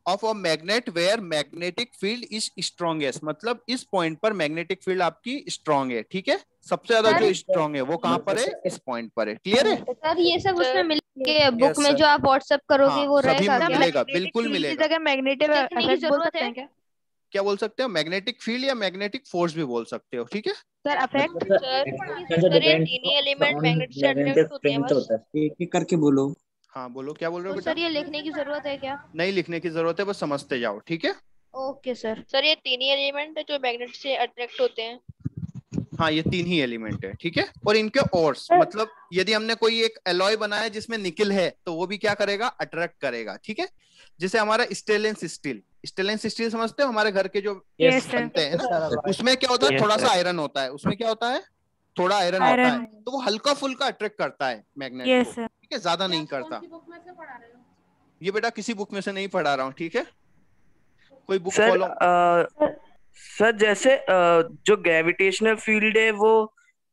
of a magnet where magnetic field is strongest. मतलब इस पॉइंट पर मैग्नेटिक फील्ड आपकी स्ट्रॉन्ग है, ठीक है? सबसे ज्यादा जो स्ट्रॉन्ग है वो कहाँ पर है? इस पॉइंट पर है। क्लियर है सर? ये सब उसमें मिलके बुक में जो आप व्हाट्सएप करोगे वो रहेगा क्या? मिलेगा, बिल्कुल मिलेगा। जगह मैग्नेटिक इफेक्ट बोल सकते हैं क्या? क्या बोल सकते हो? मैग्नेटिक फील्ड या मैग्नेटिक फोर्स भी बोल सकते हो, ठीक है? सर अफेक्ट सर ये तीन एलिमेंट मैग्नेट से अट्रैक्ट होते हैं बस। एक-एक करके बोलो। हाँ बोलो, क्या बोल रहे हो बेटा? सर ये लिखने की जरूरत है क्या? नहीं लिखने की जरूरत है, बस समझते जाओ, ठीक है? Okay sir. सर ये तीन ही एलिमेंट है जो मैग्नेट से अट्रैक्ट होते हैं। हाँ ये तीन ही एलिमेंट है, ठीक है? और इनके ओर्स, मतलब यदि हमने कोई एक एलॉय बनाया जिसमें निकल है तो वो भी क्या करेगा? अट्रैक्ट करेगा, ठीक है? जैसे हमारा स्टेनलेस स्टील, स्टेनलेस स्टील समझते हो? हमारे घर के जो बनते हैं ना, उसमें क्या होता है? थोड़ा सा आयरन होता है, उसमें क्या होता है? थोड़ा आयरन होता है, तो वो हल्का फुल्का अट्रैक्ट करता है मैग्नेट को, ठीक है? ज्यादा नहीं करता। ये बेटा किसी बुक में से नहीं पढ़ा रहा हूँ, ठीक है? कोई बुक फॉलो। सर जैसे जो ग्रेविटेशनल फील्ड है वो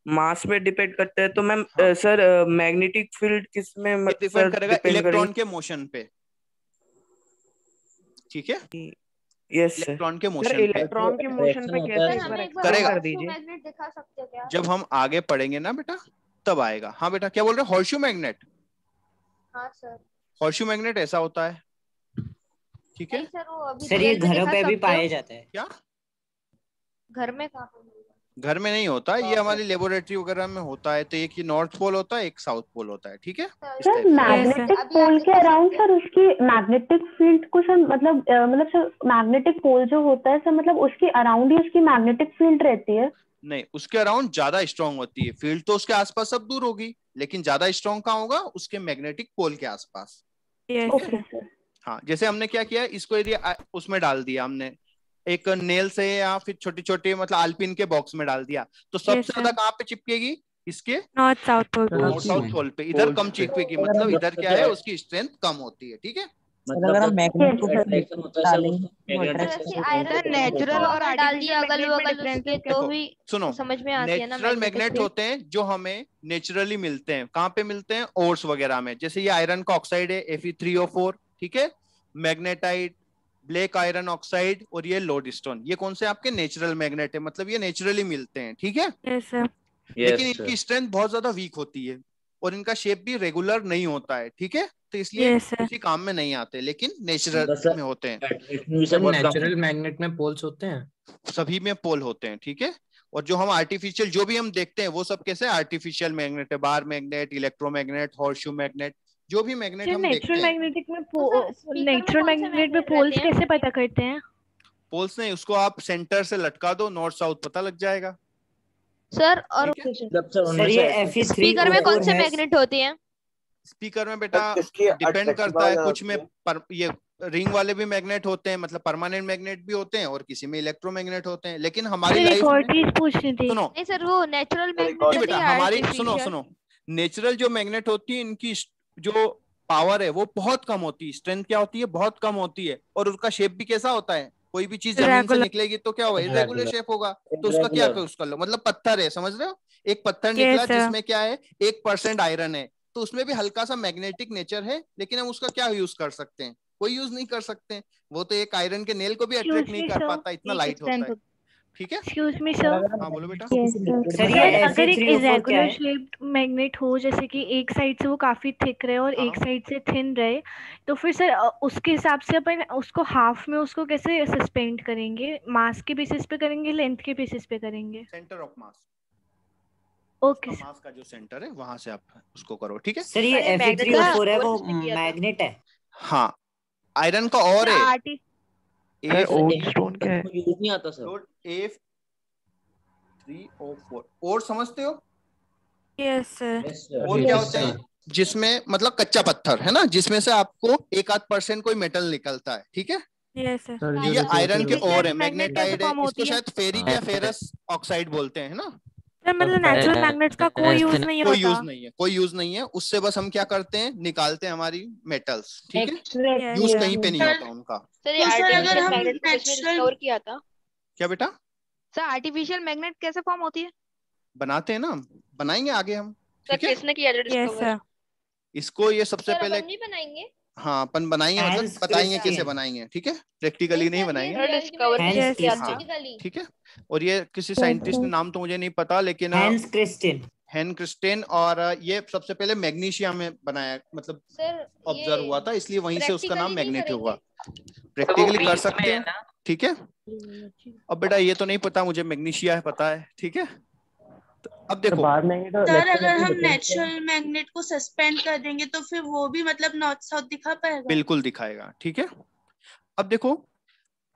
मास में डिपेंड करता है, तो मैम सर मैग्नेटिक फील्ड किस में डिपेंड करेगा? इलेक्ट्रॉन के मोशन पे, ठीक है? यस इलेक्ट्रॉन के मोशन इलेक्ट्रॉन के मोशन पे कैसे करेगा? मैग्नेट दिखा सकते हो क्या? जब हम आगे पढ़ेंगे ना बेटा तब आएगा। हाँ बेटा क्या बोल रहे हो? Horseshoe magnet? हाँ सर। हॉर्शू मैग्नेट ऐसा होता है, ठीक है? सर ये घरों पे भी पाया जाता है क्या? घर में कहाँ? घर में नहीं होता, ये हमारी लेबोरेटरी वगैरह में होता है। तो एक ये नॉर्थ पोल होता है, एक साउथ पोल होता है, ठीक है। सर मैग्नेटिक पोल के अराउंड सर उसकी मैग्नेटिक फील्ड को सर मतलब सर मैग्नेटिक पोल जो होता है सर मतलब उसके अराउंड ही उसकी मैग्नेटिक फील्ड रहती है? नहीं, उसके अराउंड ज्यादा स्ट्रांग होती है फील्ड, तो उसके आसपास सब दूर होगी, लेकिन ज्यादा स्ट्रांग कहाँ होगा? उसके मैग्नेटिक पोल के आसपास। Okay sir. हाँ, जैसे हमने क्या किया, इसको यदि उसमें डाल दिया हमने एक नेल से या फिर छोटी छोटी मतलब आल्पिन के बॉक्स में डाल दिया, तो सबसे ज्यादा कहाँ पे चिपकेगी? इसके north south pole north south pole पे। इधर कम चिपकेगी, मतलब इधर क्या है, उसकी स्ट्रेंथ कम होती है, ठीक है। अगर हम मैग्नेट को अट्रैक्शन होता है सर, डालेंगे नेचुरल और डाल दिया अगल बगल उसके तो भी सुनो, समझ में आती है ना। नेचुरल मैग्नेट होते हैं जो हमें नेचुरली मिलते हैं। कहाँ पे मिलते हैं? ओर्स वगैरह में। जैसे ये आयरन का ऑक्साइड है Fe3O4, ठीक है। मैग्नेटाइट, ब्लैक आयरन ऑक्साइड और ये लोडस्टोन, ये कौन से आपके नेचुरल मैग्नेट है, मतलब ये नेचुरली मिलते हैं, ठीक है। लेकिन इनकी स्ट्रेंथ बहुत ज्यादा वीक होती है और इनका शेप भी रेगुलर नहीं होता है, ठीक है। तो इसलिए किसी काम में नहीं आते, लेकिन नेचुरल में होते हैं। नेचुरल मैग्नेट में पोल्स होते हैं, सभी में पोल होते हैं, ठीक है। और जो हम आर्टिफिशियल जो भी हम देखते हैं वो सब कैसे आर्टिफिशियल मैग्नेट है, bar magnet, electromagnet, horseshoe magnet, जो भी मैग्नेट हम देखते हैं। नेचुरल मैग्नेट में पोल्स कैसे पता करते हैं? पोल्स नहीं, उसको आप सेंटर से लटका दो, नॉर्थ साउथ पता लग जाएगा सर। और सर ये स्पीकर में कौन से मैग्नेट होती हैं? स्पीकर में बेटा डिपेंड करता है, कुछ में ये रिंग वाले भी मैग्नेट होते हैं, मतलब परमानेंट मैग्नेट भी होते हैं, और किसी में इलेक्ट्रोमैग्नेट होते हैं। लेकिन हमारी लाइफ सुनो नहीं सर, वो नेचुरल मैग्नेट बेटा हमारी सुनो नेचुरल जो मैग्नेट होती है इनकी जो पावर है वो बहुत कम होती है, स्ट्रेंथ क्या होती है, बहुत कम होती है। और उसका शेप भी कैसा होता है, कोई भी चीज जमीन से निकलेगी तो क्या होगा? इरेगुलर शेप होगा। तो उसका क्या उसका लो, मतलब पत्थर है, समझ रहे हो? एक पत्थर निकला जिसमें क्या है 1% आयरन है, तो उसमें भी हल्का सा मैग्नेटिक नेचर है, लेकिन हम उसका क्या यूज कर सकते हैं? कोई यूज नहीं कर सकते। वो तो एक आयरन के नेल को भी अट्रैक्ट नहीं कर पाता, इतना लाइट होता है, ठीक है। एक्सक्यूज मी सर, हाँ बोलो बेटा। सर अगर एक इरेगुलर शेप्ड मैग्नेट हो, जैसे कि एक साइड से वो काफी थिक रहे और एक साइड से थिन रहे, तो फिर सर उसके हिसाब से अपन उसको हाफ में उसको कैसे सस्पेंड करेंगे? मास के बेसिस पे करेंगे, लेंथ के बेसिस पे करेंगे? Centre of mass. ओके, मास का जो सेंटर है वहां से आप उसको करो, ठीक है। सर ये Fe3O4 है, वो मैग्नेट है? हाँ, आयरन का और है। स्टोन क्या है? यूज नहीं आता सर। Fe3O4 और समझते हो? Yes sir. और क्या होता है? जिसमें मतलब कच्चा पत्थर है ना, जिसमें से आपको 1-8% कोई मेटल निकलता है, ठीक है। Yes sir. ये आयरन के और है, मैग्नेटाइट है, इसको शायद फेरिक या फेरस ऑक्साइड बोलते हैं ना। मतलब नेचुरल मैग्नेट्स का कोई यूज नहीं होता। कोई यूज नहीं है उससे। बस हम क्या करते हैं, निकालते हैं हमारी मेटल्स, ठीक है। यूज कहीं पे नहीं होता उनका। सर ये आर्टिफिशियल मैग्नेट को किसने डिस्कवर किया था? क्या बेटा? सर आर्टिफिशियल मैग्नेट कैसे फॉर्म होती है? बनाते हैं ना, बनाएंगे आगे हम। सर किसने किया था डिस्कवर इसको? ये सबसे पहले नहीं बनाएंगे। हाँ अपन बनाएंगे, मतलब बताएंगे कैसे बनाएंगे, ठीक है। प्रैक्टिकली नहीं बनाएंगे, ठीक है। और ये किसी साइंटिस्ट ने नाम तो मुझे नहीं पता, लेकिन हेन क्रिस्टेन, और ये सबसे पहले मैग्नीशिया में बनाया, मतलब ऑब्जर्व हुआ था, इसलिए वहीं से उसका नाम मैग्नेट हुआ। प्रैक्टिकली कर सकते हैं, ठीक है। अब बेटा ये तो नहीं पता मुझे, मैग्नीशिया है पता है, ठीक है। तो अब देखो सर, अगर हम नेचुरल मैग्नेट को सस्पेंड कर देंगे तो फिर वो भी मतलब नॉर्थ साउथ दिखा पाएगा? बिल्कुल दिखाएगा, ठीक है। अब देखो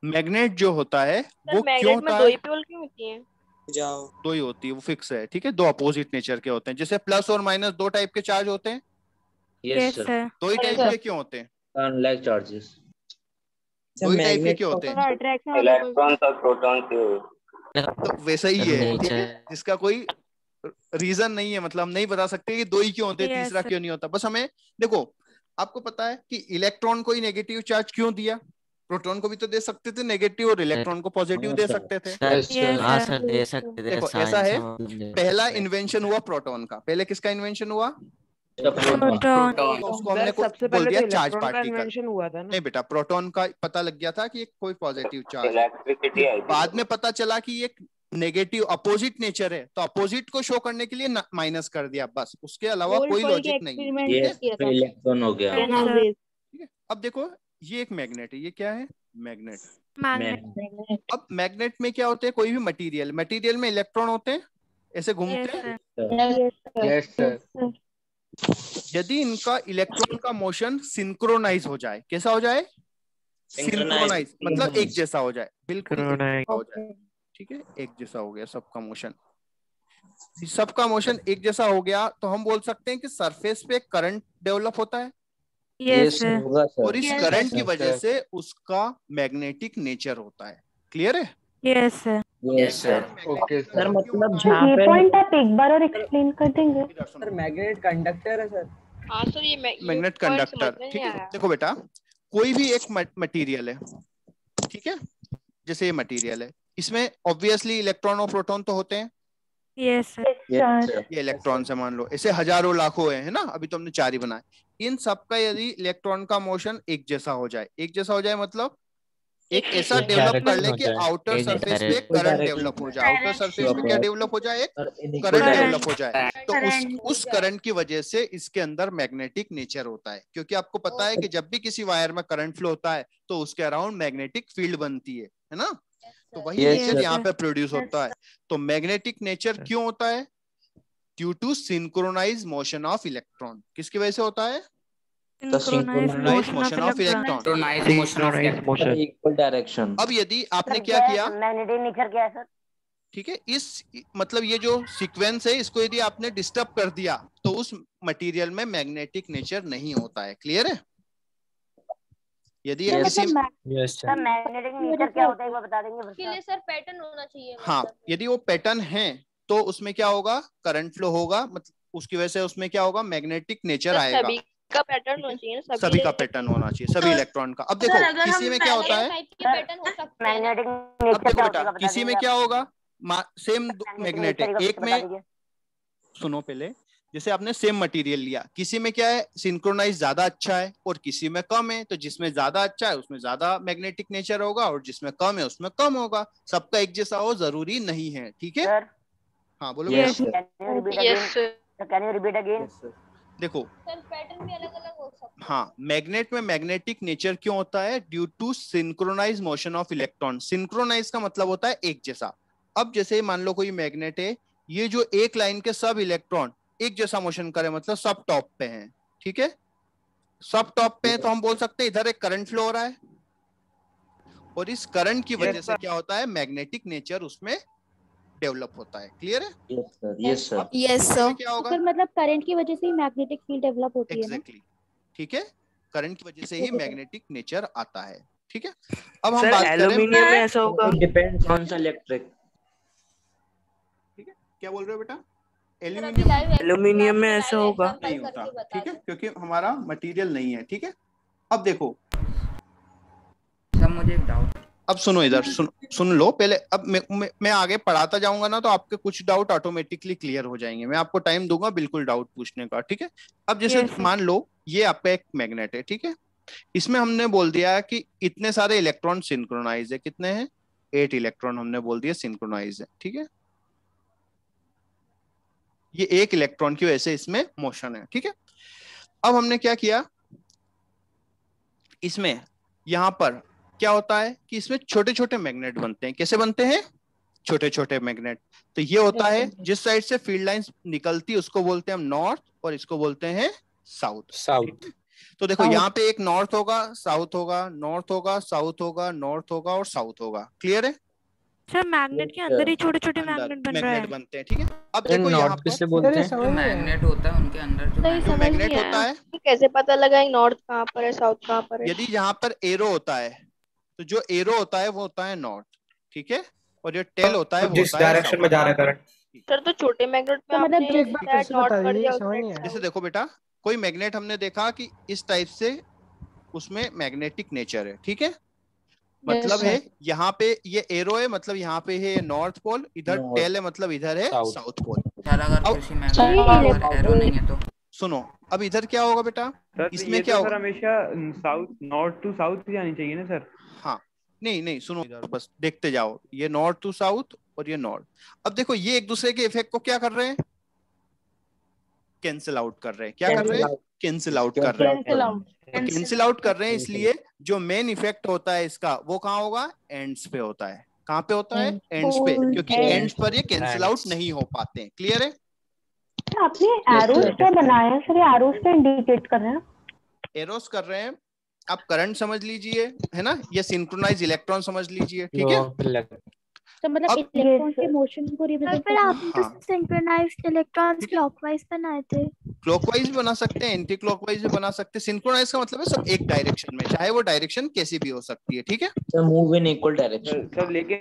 मैग्नेट जो होता है वो क्यों होता है? दो ही पोल क्यों होती है? दो ही होती है, वो फिक्स है, ठीक है। दो अपोजिट नेचर के होते हैं, जैसे प्लस और माइनस दो टाइप के चार्ज होते हैं। Yes sir. दो ही टाइप के क्यों होते हैं? Unlike charges. दो ही टाइप के क्यों होते हैं? इलेक्ट्रॉन्स और प्रोटॉन्स। तो वैसा ही है, जिसका कोई रीजन नहीं है, मतलब हम नहीं बता सकते कि दो ही क्यों होते हैं, तीसरा क्यों नहीं होता। बस हमें देखो, आपको पता है कि इलेक्ट्रॉन को ही नेगेटिव चार्ज क्यों दिया? प्रोटॉन को भी तो दे सकते थे नेगेटिव, और इलेक्ट्रॉन को पॉजिटिव दे सकते थे। हाँ सर दे सकते थे। देखो ऐसा है, पहला इन्वेंशन हुआ प्रोटॉन का। पहले किसका इन्वेंशन हुआ? प्रोटॉन। उसको हमने बोल दिया चार्ज पार्टिकल हुआ था ना? नहीं बेटा, प्रोटॉन का पता लग गया था कि कोई पॉजिटिव चार्ज। बाद में पता चला कि एक नेगेटिव अपोजिट नेचर है, तो अपोजिट को शो करने के लिए माइनस कर दिया, बस। उसके अलावा कोई लॉजिक नहीं है। इलेक्ट्रॉन हो गया। ठीक है। अब देखो ये एक मैग्नेट है, ये क्या है? मैग्नेट। अब मैग्नेट में क्या होते हैं, कोई भी मटेरियल में इलेक्ट्रॉन होते हैं, ऐसे घूमते हैं। Yes sir. यदि इनका इलेक्ट्रॉन का मोशन सिंक्रोनाइज हो जाए, कैसा हो जाए? सिंक्रोनाइज मतलब एक जैसा हो जाए, बिल्कुल एक जैसा हो जाए। ठीक है, एक जैसा हो गया सबका मोशन। सबका मोशन एक जैसा हो गया तो हम बोल सकते हैं कि सरफेस पे करंट डेवलप होता है। यस और इस करंट की वजह से उसका मैग्नेटिक नेचर होता है। क्लियर है? Yes sir. Yes sir. Okay sir. मतलब ये पॉइंट आप एक बार और एक्सप्लेन कर देंगे? सर मैग्नेट कंडक्टर है सर। हाँ सर, ये मैग्नेट कंडक्टर। ठीक है, देखो बेटा, कोई भी एक मटेरियल है, ठीक है, जैसे ये मटेरियल है, इसमें ऑब्वियसली इलेक्ट्रॉन और प्रोटॉन तो होते हैं। Yes sir. ये इलेक्ट्रॉन से मान लो ऐसे हजारों लाखों है ना, अभी तो हमने 4 ही बनाए। इन सबका यदि इलेक्ट्रॉन का मोशन एक जैसा हो जाए, एक जैसा हो जाए मतलब एक ऐसा डेवलप कर ले कि आउटर सरफेस पे करंट डेवलप हो जाए। आउटर सरफेस पे क्या डेवलप हो जाए? एक करंट डेवलप हो जाए। तो उस करंट की वजह से इसके अंदर मैग्नेटिक नेचर होता है, क्योंकि आपको पता है कि जब भी किसी वायर में करंट फ्लो होता है तो उसके अराउंड मैग्नेटिक फील्ड बनती है ना? तो वही नेचर यहाँ पे प्रोड्यूस होता है। तो मैग्नेटिक नेचर क्यों होता है? Due to synchronize motion of electron. किसकी वजह से होता है? Synchronize motion of electron, equal direction. अब यदि आपने क्या किया, मैग्नेटिक नेचर क्या है सर? ठीक है, इस मतलब ये जो सीक्वेंस है इसको यदि आपने डिस्टर्ब कर दिया तो उस मटेरियल में मैग्नेटिक नेचर नहीं होता है। क्लियर है? यदि सर मैग्नेटिक नेचर क्या होता है एक बार बता देंगे? उसके लिए सर पैटर्न होना चाहिए। हाँ, यदि वो पैटर्न है तो उसमें क्या होगा? करंट फ्लो होगा, मतलब उसकी वजह से उसमें क्या होगा? मैग्नेटिक नेचर आएगा। सभी का पैटर्न होना चाहिए ना, सभी का पैटर्न होना चाहिए, सभी इलेक्ट्रॉन का। अब देखो किसी में क्या होता है, मैग्नेटिक अब नेचर देखो क्या बेटा, होगा? किसी में क्या होगा? सेम मैग्नेट है, एक में सुनो पहले, जैसे आपने सेम मटेरियल लिया, किसी में क्या है? सिंक्रोनाइज ज्यादा अच्छा है और किसी में कम है। तो जिसमें ज्यादा अच्छा है उसमें ज्यादा मैग्नेटिक नेचर होगा और जिसमें कम है उसमें कम होगा। सबका एक जैसा हो जरूरी नहीं है। ठीक है? हाँ बोलो। Can you repeat again? देखो सर पैटर्न भी अलग अलग हो सकता है। हाँ, मैग्नेट में मैग्नेटिक नेचर क्यों होता है? Due to synchronize motion of electron. Synchronize का मतलब होता है एक जैसा। अब जैसे मान लो कोई मैग्नेट है, ये जो एक लाइन के सब इलेक्ट्रॉन एक जैसा मोशन करे, मतलब सब टॉप पे हैं। ठीक है, सब टॉप पे हैं तो हम बोल सकते हैं इधर एक करंट फ्लो हो रहा है और इस करंट की वजह से क्या होता है? मैग्नेटिक नेचर उसमें डेवलप होता है। क्लियर है? Yes sir. Yes sir. क्या होगा? सर मतलब करंट की वजह से ही मैग्नेटिक फील्ड डेवलप होती है ना? ठीक है, करंट की वजह से ही मैग्नेटिक नेचर आता है। ठीक है, अब हम सर बात करें एल्यूमिनियम में ऐसा होगा? Depends on electric. ठीक है, क्या बोल रहे हो बेटा? एल्यूमिनियम में ऐसा होगा? नहीं होता। ठीक है, क्योंकि हमारा मटेरियल नहीं है। ठीक है, अब देखो सर मुझे एक डाउट। अब सुनो, इधर सुन लो पहले। अब मैं आगे पढ़ाता जाऊंगा ना तो आपके कुछ डाउट ऑटोमेटिकली क्लियर हो जाएंगे। मैं आपको टाइम दूंगा बिल्कुल डाउट पूछने का। ठीक है, अब जैसे मान लो ये आपका एक मैग्नेट है। ठीक है, इसमें हमने बोल दिया कि इतने सारे इलेक्ट्रॉन सिंक्रोनाइज है। कितने हैं? 8 इलेक्ट्रॉन हमने बोल दिया सिंक्रोनाइज है। ठीक है, ये एक इलेक्ट्रॉन की वजह से इसमें मोशन है। ठीक है, अब हमने क्या किया, इसमें यहां पर क्या होता है कि इसमें छोटे छोटे मैग्नेट बनते हैं। कैसे बनते हैं? छोटे छोटे मैग्नेट। तो ये होता है जिस साइड से फील्ड लाइंस निकलती है उसको बोलते हैं हम नॉर्थ और इसको बोलते हैं साउथ। तो देखो यहाँ पे एक नॉर्थ होगा, साउथ होगा, नॉर्थ होगा, साउथ होगा, नॉर्थ होगा और साउथ होगा। क्लियर है? सर मैग्नेट के अंदर ही छोटे छोटे मैग्नेट बन रहे हैं। बनते हैं। ठीक है, अब देखो यहाँ किससे बोलते हैं? मैग्नेट होता है उनके अंदर जो मैग्नेट होता है। कैसे पता लगा नॉर्थ कहाँ पर है, साउथ कहाँ पर है? यदि यहाँ पर एरो होता है तो जो एरो होता है वो होता है नॉर्थ। ठीक है, और जो टेल होता है वो जिस डायरेक्शन में जा रहा है करंट। सर तो छोटे मैग्नेट में आपने नॉर्थ कर दिया। जैसे देखो बेटा, कोई मैग्नेट हमने देखा कि इस टाइप से उसमें मैग्नेटिक नेचर है। ठीक है, मतलब है यहाँ पे ये एरो है, मतलब यहाँ पे है नॉर्थ पोल, इधर टेल है मतलब इधर है साउथ पोल। अगर किसी मैग्नेट में एरो नहीं है तो सुनो, अब इधर क्या होगा बेटा? इसमें क्या होगा? हमेशा साउथ नॉर्थ टू साउथ जानी चाहिए ना सर? हाँ, नहीं सुनो, इधर बस देखते जाओ। ये नॉर्थ टू साउथ और ये नॉर्थ। अब देखो ये एक दूसरे के इफेक्ट को क्या कर रहे हैं? कैंसिल आउट कर रहे हैं। क्या कर रहे हैं? कैंसिल आउट कर रहे हैं। कैंसिल आउट कर रहे हैं इसलिए जो मेन इफेक्ट होता है इसका वो कहाँ होगा, एंड्स पे होता है। कहाँ पे होता है, एंड्स पे, क्योंकि एंड्स पर ये कैंसिल आउट नहीं हो पाते हैं। क्लियर है? आपने एरोस क्या बनाया सर, ये एरोस पे इंडिकेट कर रहे हैं? एरोस कर रहे हैं, आप करंट समझ लीजिए, है ना, ये सिंक्रोनाइज इलेक्ट्रॉन समझ लीजिए, ठीक है। तो मतलब इलेक्ट्रॉन के मोशन को रिप्रेजेंट फिर आपने तो सिंक्रोनाइज्ड इलेक्ट्रॉन्स क्लॉकवाइज बनाए थे। क्लॉकवाइज भी बना सकते हैं, एंटी क्लॉकवाइज भी बना सकते हैं। सिंक्रोनाइज का मतलब है सब एक डायरेक्शन में, चाहे वो डायरेक्शन कैसी भी हो सकती है, ठीक है। Sir move in equal direction. सब लेके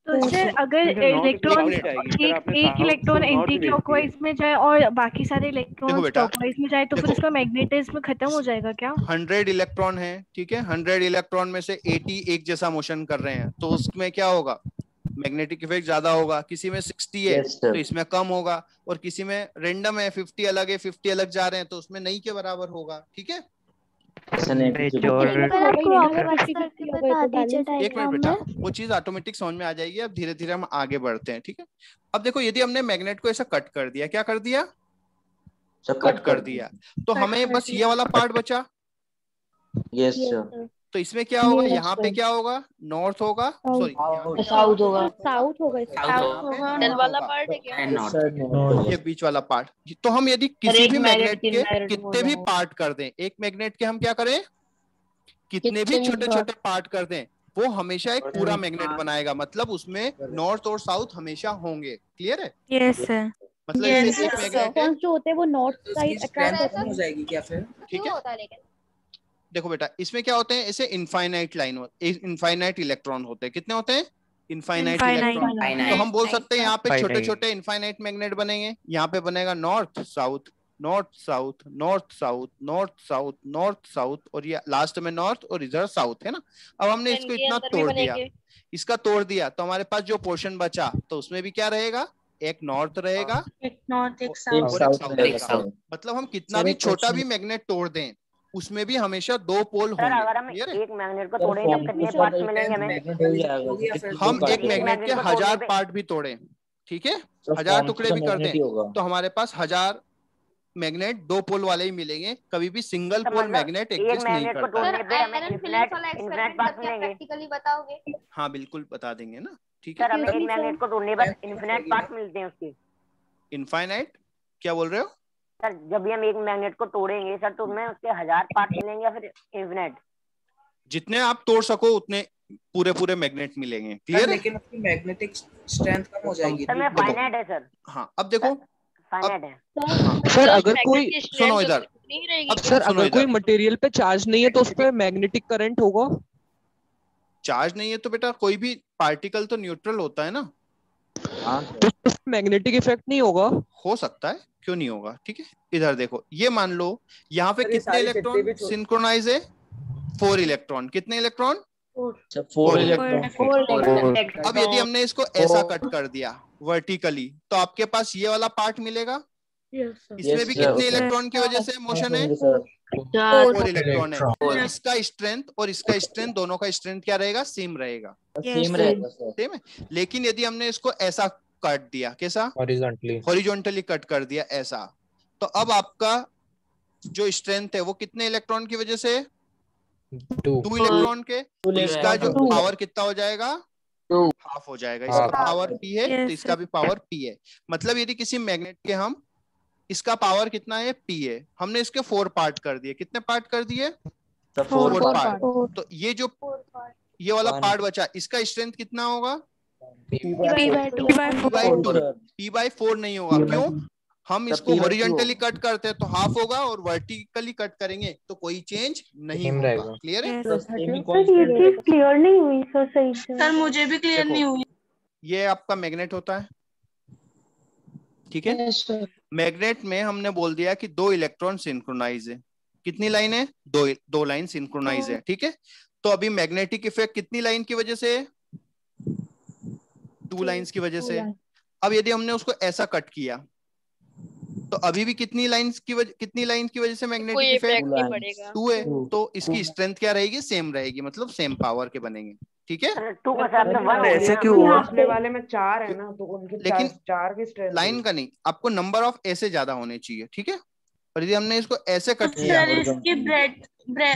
तो सर अगर इलेक्ट्रॉन एक इलेक्ट्रॉन एंटी क्लॉकवाइज में जाए और बाकी सारे इलेक्ट्रॉन क्लॉकवाइज में जाए तो फिर उसका मैग्नेटिज्म खत्म हो जाएगा क्या? 100 इलेक्ट्रॉन है, ठीक है, 100 इलेक्ट्रॉन में से 80 एक जैसा मोशन कर रहे हैं, तो उसमें क्या होगा, मैग्नेटिक इफेक्ट ज्यादा होगा। किसी में 60 है तो इसमें कम होगा, और किसी में रेंडम है 50 अलग है 50 अलग जा रहे हैं तो उसमें नहीं के बराबर होगा, ठीक है। एक मिनट बेटा, वो चीज ऑटोमेटिक समझ में आ जाएगी। अब धीरे धीरे हम आगे बढ़ते हैं, ठीक है। अब देखो, यदि हमने मैग्नेट को ऐसा कट कर दिया, क्या कर दिया, कट कर दिया, तो हमें बस ये वाला पार्ट बचा। Yes sir. तो इसमें क्या होगा, यहाँ पे क्या होगा, नॉर्थ होगा, सॉरी साउथ होगा, साउथ होगा, मिडल वाला पार्ट है क्या? ये बीच वाला पार्ट। तो हम यदि किसी भी मैग्नेट के कितने भी पार्ट कर दें, एक मैग्नेट के हम क्या करें, कितने भी छोटे छोटे पार्ट कर दें, वो हमेशा एक पूरा मैग्नेट बनाएगा। मतलब उसमें नॉर्थ और साउथ हमेशा होंगे। क्लियर है? Yes sir. मतलब एक मैग्नेट जो होते हैं वो नॉर्थ साइड अट्रैक्ट हो जाएगी क्या फिर? ठीक है। देखो बेटा, इसमें क्या होते हैं, ऐसे इनफाइनाइट लाइन इनफाइनाइट इलेक्ट्रॉन होते हैं। कितने होते हैं, इनफाइनाइट इलेक्ट्रॉन। तो हम बोल सकते हैं यहाँ पे छोटे छोटे इनफाइनाइट मैग्नेट बनेंगे। यहाँ पे बनेगा north south, north south, north south, north south, north south, और ये लास्ट में नॉर्थ और इधर साउथ, है ना। अब हमने इसको इतना तोड़ दिया, इसका तोड़ दिया, तो हमारे पास जो पोर्शन बचा तो उसमें भी क्या रहेगा, एक नॉर्थ रहेगा, एक नॉर्थ एक साउथ। मतलब हम कितना भी छोटा भी मैग्नेट तोड़ दें उसमें भी हमेशा दो पोल होंगे। अगर हम एक मैग्नेट को तोड़ेंगे कितने पार्ट्स मिलेंगे हमें? हम एक मैग्नेट के 1000 पार्ट भी तोड़े, ठीक है, 1000 टुकड़े भी कर दें तो हमारे पास 1000 मैग्नेट दो पोल वाले ही मिलेंगे। कभी भी सिंगल पोल मैग्नेट एग्जिस्ट नहीं करता है। हाँ बिल्कुल बता देंगे ना, ठीक है। हमें एक मैग्नेट को तोड़ने पर इनफिनिट पार्ट मिलते हैं उसके। इनफाइनाइट क्या बोल रहे हो सर? जब भी हम एक मैग्नेट को तोड़ेंगे सर तो उसमें उसके 1000 पार्ट मिलेंगे या फिर इनफिनिट? जितने आप तोड़ सको उतने पूरे पूरे मैग्नेट मिलेंगे। क्लियर? लेकिन उसकी मैग्नेटिक स्ट्रेंथ कम हो जाएगी। सर मैं फाइनाइट है सर। हाँ अब देखो, फाइनाइट है सर। अगर कोई सुनो इधर, अब सर अगर कोई मटेरियल पे चार्ज नहीं है तो उस पे मैग्नेटिक करंट होगा? चार्ज नहीं है तो बेटा कोई भी पार्टिकल तो न्यूट्रल होता है ना, तो मैग्नेटिक इफेक्ट नहीं होगा? हो सकता है, क्यों नहीं होगा, ठीक है। इधर देखो, ये मान लो यहाँ पे कितने इलेक्ट्रॉन सिंक्रोनाइज है, 4 इलेक्ट्रॉन। कितने इलेक्ट्रॉन? 4 इलेक्ट्रॉन। अब यदि हमने इसको ऐसा कट कर दिया वर्टिकली तो आपके पास ये वाला पार्ट मिलेगा। इसमें भी कितने इलेक्ट्रॉन की वजह से मोशन है, 4 इलेक्ट्रॉन है। और इसका स्ट्रेंथ और इसका स्ट्रेंथ, दोनों का स्ट्रेंथ क्या रहेगा, सेम रहेगा, सेम है। लेकिन यदि हमने इसको ऐसा काट दिया, कैसा, हॉरिजॉन्टली कट कर दिया ऐसा, तो अब आपका जो स्ट्रेंथ है वो कितने इलेक्ट्रॉन की वजह से, 2 इलेक्ट्रॉन के। तो इसका जो पावर कितना हो जाएगा, हाफ हो जाएगा। इसका पावर P है तो इसका भी पावर P है। मतलब यदि किसी मैग्नेट के हम, इसका पावर कितना है, P है, हमने इसके 4 पार्ट कर दिए। कितने पार्ट कर दिए, 4 पार्ट। तो ये जो ये वाला पार्ट बचा, इसका स्ट्रेंथ कितना होगा, P/4 नहीं होगा। क्यों? हम इसको हॉरिजॉन्टली कट करते हैं तो हाफ होगा और वर्टिकली कट करेंगे तो कोई चेंज नहीं होगा। क्लियर है? क्लियर नहीं हुई सर, सही से सर मुझे भी क्लियर नहीं हुई। ये आपका मैग्नेट होता है, ठीक है। मैग्नेट में हमने बोल दिया कि 2 इलेक्ट्रॉन सिंक्रोनाइज है। कितनी लाइन है, 2 लाइन सिंक्रोनाइज है, ठीक है। तो अभी मैग्नेटिक इफेक्ट कितनी लाइन की वजह से, 2 लाइंस की वजह से। अब यदि हमने उसको ऐसा कट किया तो अभी भी कितनी लाइन की वजह से मैग्नेटिक इफेक्ट 2 है। तो इसकी स्ट्रेंथ क्या रहेगी, सेम रहेगी, मतलब सेम पावर के बनेंगे, ठीक है। ऐसे क्यों हुआ? पिछले वाले में 4 है ना, तो उनकी लेकिन 4 की स्ट्रेंथ लाइन का नहीं, आपको नंबर ऑफ ऐसे ज्यादा होने चाहिए, ठीक है। और यदि हमने इसको ऐसे कट किया, सर इसकी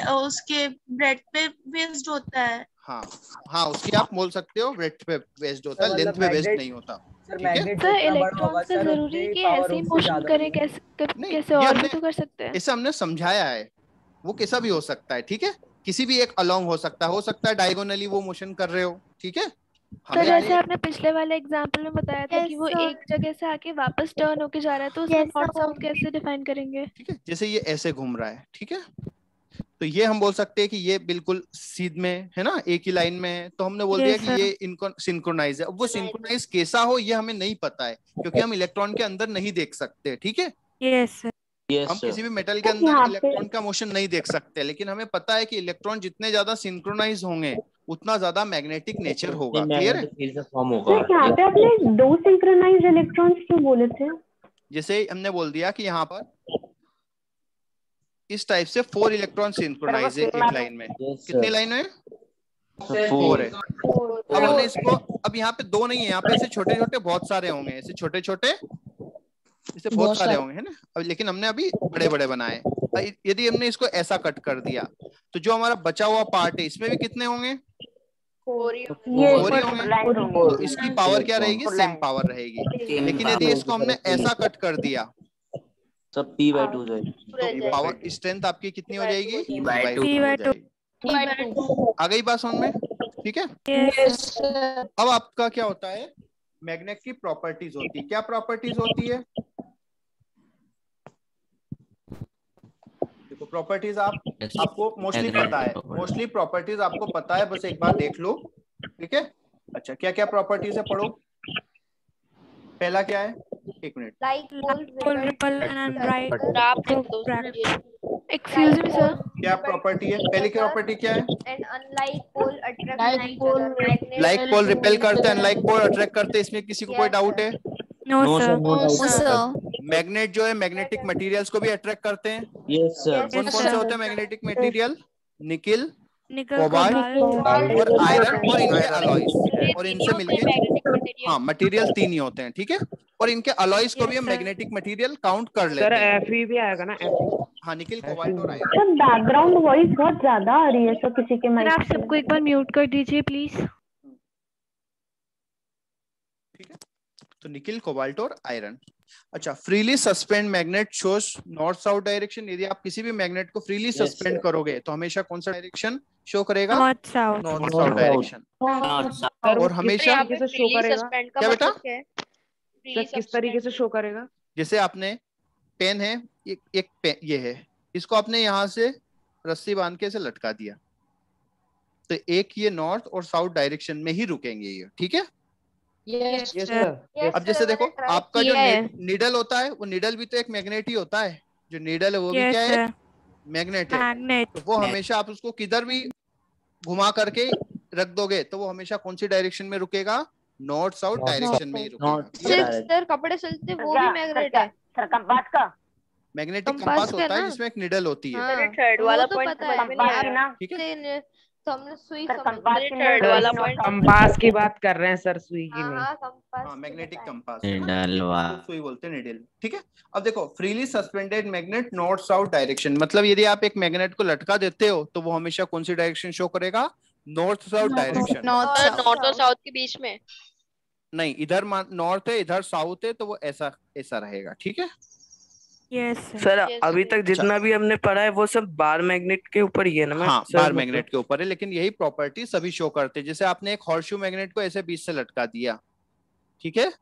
उसके ब्रेड पे वेस्ट होता है। हाँ हाँ, उसकी आप बोल सकते हो ब्रेड पे वेस्ट होता है, लेंथ पे वेस्ट नहीं होता। सर ठीक है, मैग्नेट सर जितना बड़ा होगा इलेक्ट्रॉन से सर जरूरी है उतनी कि पावर ऐसे ही उससे मोशन ज्यादा करें, होगी। नहीं, कैसे ये और भी हमने तो कर सकते हैं। ऐसा हमने समझाया है, वो कैसा भी हो सकता है। ठीक है, किसी भी एक अलोंग हो सकता है डायगोनली वो मोशन कर रहे हो। ठीक है, तो जैसे आपने पिछले वाले एग्जांपल में बताया था कि वो एक जगह से आके वापस टर्न होके जा रहा है, तो उसमें नॉर्थ साउथ कैसे डिफाइन करेंगे? ठीक है, जैसे ये ऐसे घूम रहा है, ठीक है, तो ये हम बोल सकते हैं कि ये बिल्कुल सीध में है ना, एक ही लाइन में है, तो हमने बोल दिया कि ये इनको सिंक्रोनाइज है। अब वो सिंक्रोनाइज कैसा हो ये हमें नहीं पता है, क्योंकि हम इलेक्ट्रॉन के अंदर नहीं देख सकते। ठीक है, हम किसी भी मेटल के अंदर इलेक्ट्रॉन का मोशन नहीं देख सकते, लेकिन हमें पता है कि इलेक्ट्रॉन जितने ज्यादा सिंक्रोनाइज होंगे उतना ज्यादा मैग्नेटिक नेचर होगा। क्लियर है? यहाँ पे आपने 2 सिंक्रोनाइज इलेक्ट्रॉन्स क्यों बोले थे? जैसे हमने बोल दिया कि यहाँ पर इस टाइप से 4 इलेक्ट्रॉन सिंक्रोनाइज है एक लाइन में। कितनी लाइन है? 4 है। अब हमने इसको, अब यहाँ पे 2 नहीं है, यहाँ पे ऐसे छोटे छोटे बहुत सारे होंगे, ऐसे छोटे छोटे इसे बहुत सारे होंगे, है ना। अब लेकिन हमने अभी बड़े बड़े बनाए। यदि हमने इसको ऐसा कट कर दिया तो जो हमारा बचा हुआ पार्ट है इसमें भी कितने होंगे? 4 ही होंगे। तो इसकी पावर क्या रहेगी? सेम पावर रहेगी। लेकिन यदि इसको हमने ऐसा कट कर दिया सब p/2 तो पावर स्ट्रेंथ आपकी कितनी हो जाएगी? p/2 आ गई बात समझ में? ठीक है। अब आपका क्या होता है? मैग्नेट की प्रॉपर्टीज होती है। क्या प्रॉपर्टीज होती है? देखो प्रॉपर्टीज आपको मोस्टली पता है, मोस्टली प्रॉपर्टीज आपको पता है, बस एक बार देख लो। ठीक है, अच्छा क्या क्या प्रॉपर्टीज है पढ़ो। पहला क्या है? एक मिनट, एक्सक्यूज मी सर, क्या प्रॉपर्टी है? पहली प्रॉपर्टी क्या है? लाइक पोल रिपेल करते हैं, अनलाइक पोल अट्रैक्ट करते हैं। इसमें किसी को कोई डाउट है? No sir. मैग्नेट जो है मैग्नेटिक मटेरियल्स को भी अट्रैक्ट करते हैं। Yes sir. कौन कौन से होते हैं मैग्नेटिक मटेरियल? निकिल, कोबाल्ट और आयरन और इनके अलॉयज, और इनसे मिलके हाँ मटेरियल 3 ही होते हैं। ठीक है, और इनके अलॉयज को भी हम मैग्नेटिक मटेरियल काउंट कर लेते हैं। Fe भी आएगा ना? Fe? हाँ, निकिल, कोबाल्ट और आयरन। सर बैकग्राउंड वॉइस बहुत ज्यादा आ रही है सर किसी के माइक आप सबको एक बार म्यूट कर दीजिए प्लीज। ठीक है, तो निकिल, कोबाल्ट और आयरन। अच्छा, freely suspend magnet shows north south direction. यदि आप किसी भी मैग्नेट को फ्रीली सस्पेंड करोगे तो हमेशा कौन सा डायरेक्शन शो करेगा? North south direction. और हमेशा शो करेगा क्या बेटा? सर किस तरीके से शो करेगा? जैसे आपने पेन है, एक पेन ये है, इसको आपने यहाँ से रस्सी बांध के इसे लटका दिया तो एक ये नॉर्थ और साउथ डायरेक्शन में ही रुकेंगे ये। ठीक है, यस सर। अब जैसे देखो आपका जो निडल होता है, वो निडल भी तो एक मैग्नेट ही होता है। जो निडल है वो भी क्या है? मैग्नेट है। तो वो हमेशा आप उसको किधर भी घुमा करके रख दोगे तो वो हमेशा कौन सी डायरेक्शन में रुकेगा? नॉर्थ साउथ डायरेक्शन में ही रुकेगा। सर कपड़े सिलते वो भी मैग्नेट है। सर कंपास का मैग्नेटिक कंपास होता है जिसमें एक निडल होती है। थर्ड वाला पॉइंट ठीक है, तो हमने सुई थर्ड वाला पॉइंट कंपास की बात कर रहे हैं सर, सुई की नहीं। हाँ, मैग्नेटिक कंपास, सुई बोलते हैं निडल। ठीक है, अब देखो freely suspended magnet north south direction, मतलब यदि आप एक मैग्नेट को लटका देते हो तो वो हमेशा कौन सी डायरेक्शन शो करेगा? North south direction. नॉर्थ और साउथ के बीच में नहीं, इधर नॉर्थ है इधर साउथ है तो वो ऐसा ऐसा रहेगा। ठीक है सर, अभी तक जितना भी हमने पढ़ा है वो सब बार मैग्नेट के ऊपर ही है ना? हाँ, बार मैग्नेट के ऊपर है, लेकिन यही प्रॉपर्टी सभी शो करते हैं। जैसे आपने एक हॉर्सशू मैग्नेट को ऐसे बीच से लटका दिया, ठीक है,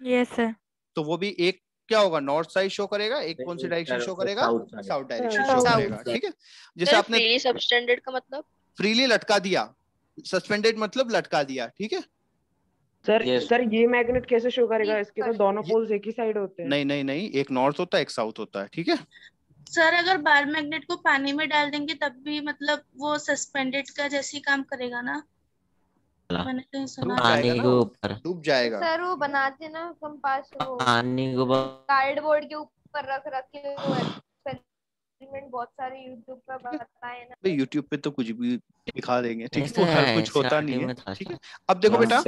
यस सर, तो वो भी एक क्या होगा? नॉर्थ साइड शो करेगा, एक कौन सी डायरेक्शन शो करेगा? साउथ डायरेक्शन शो करेगा। ठीक है, जैसे आपने फ्रीली सस्पेंडेड का मतलब फ्रीली लटका दिया, सस्पेंडेड मतलब लटका दिया। ठीक है सर ये मैग्नेट कैसे शो करेगा? इसके तो दोनों पोल्स एक ही साइड होते हैं। नहीं, एक नॉर्थ होता है एक साउथ होता है। ठीक है सर, अगर बार मैग्नेट को पानी में डाल देंगे तब भी मतलब वो सस्पेंडेड का जैसे काम करेगा ना? मैंने कहीं सुना पानी के ऊपर डूब जाएगा। सर वो बनाते ना कंपास, वो पानी के ऊपर कार्डबोर्ड के ऊपर रख के वो एक्सपेरिमेंट बहुत सारे यूट्यूब पर बताए ना। भाई यूट्यूब पे तो कुछ भी दिखा देंगे, ठीक है, वो हर कुछ होता नहीं है, ठीक है। अब देखो बेटा,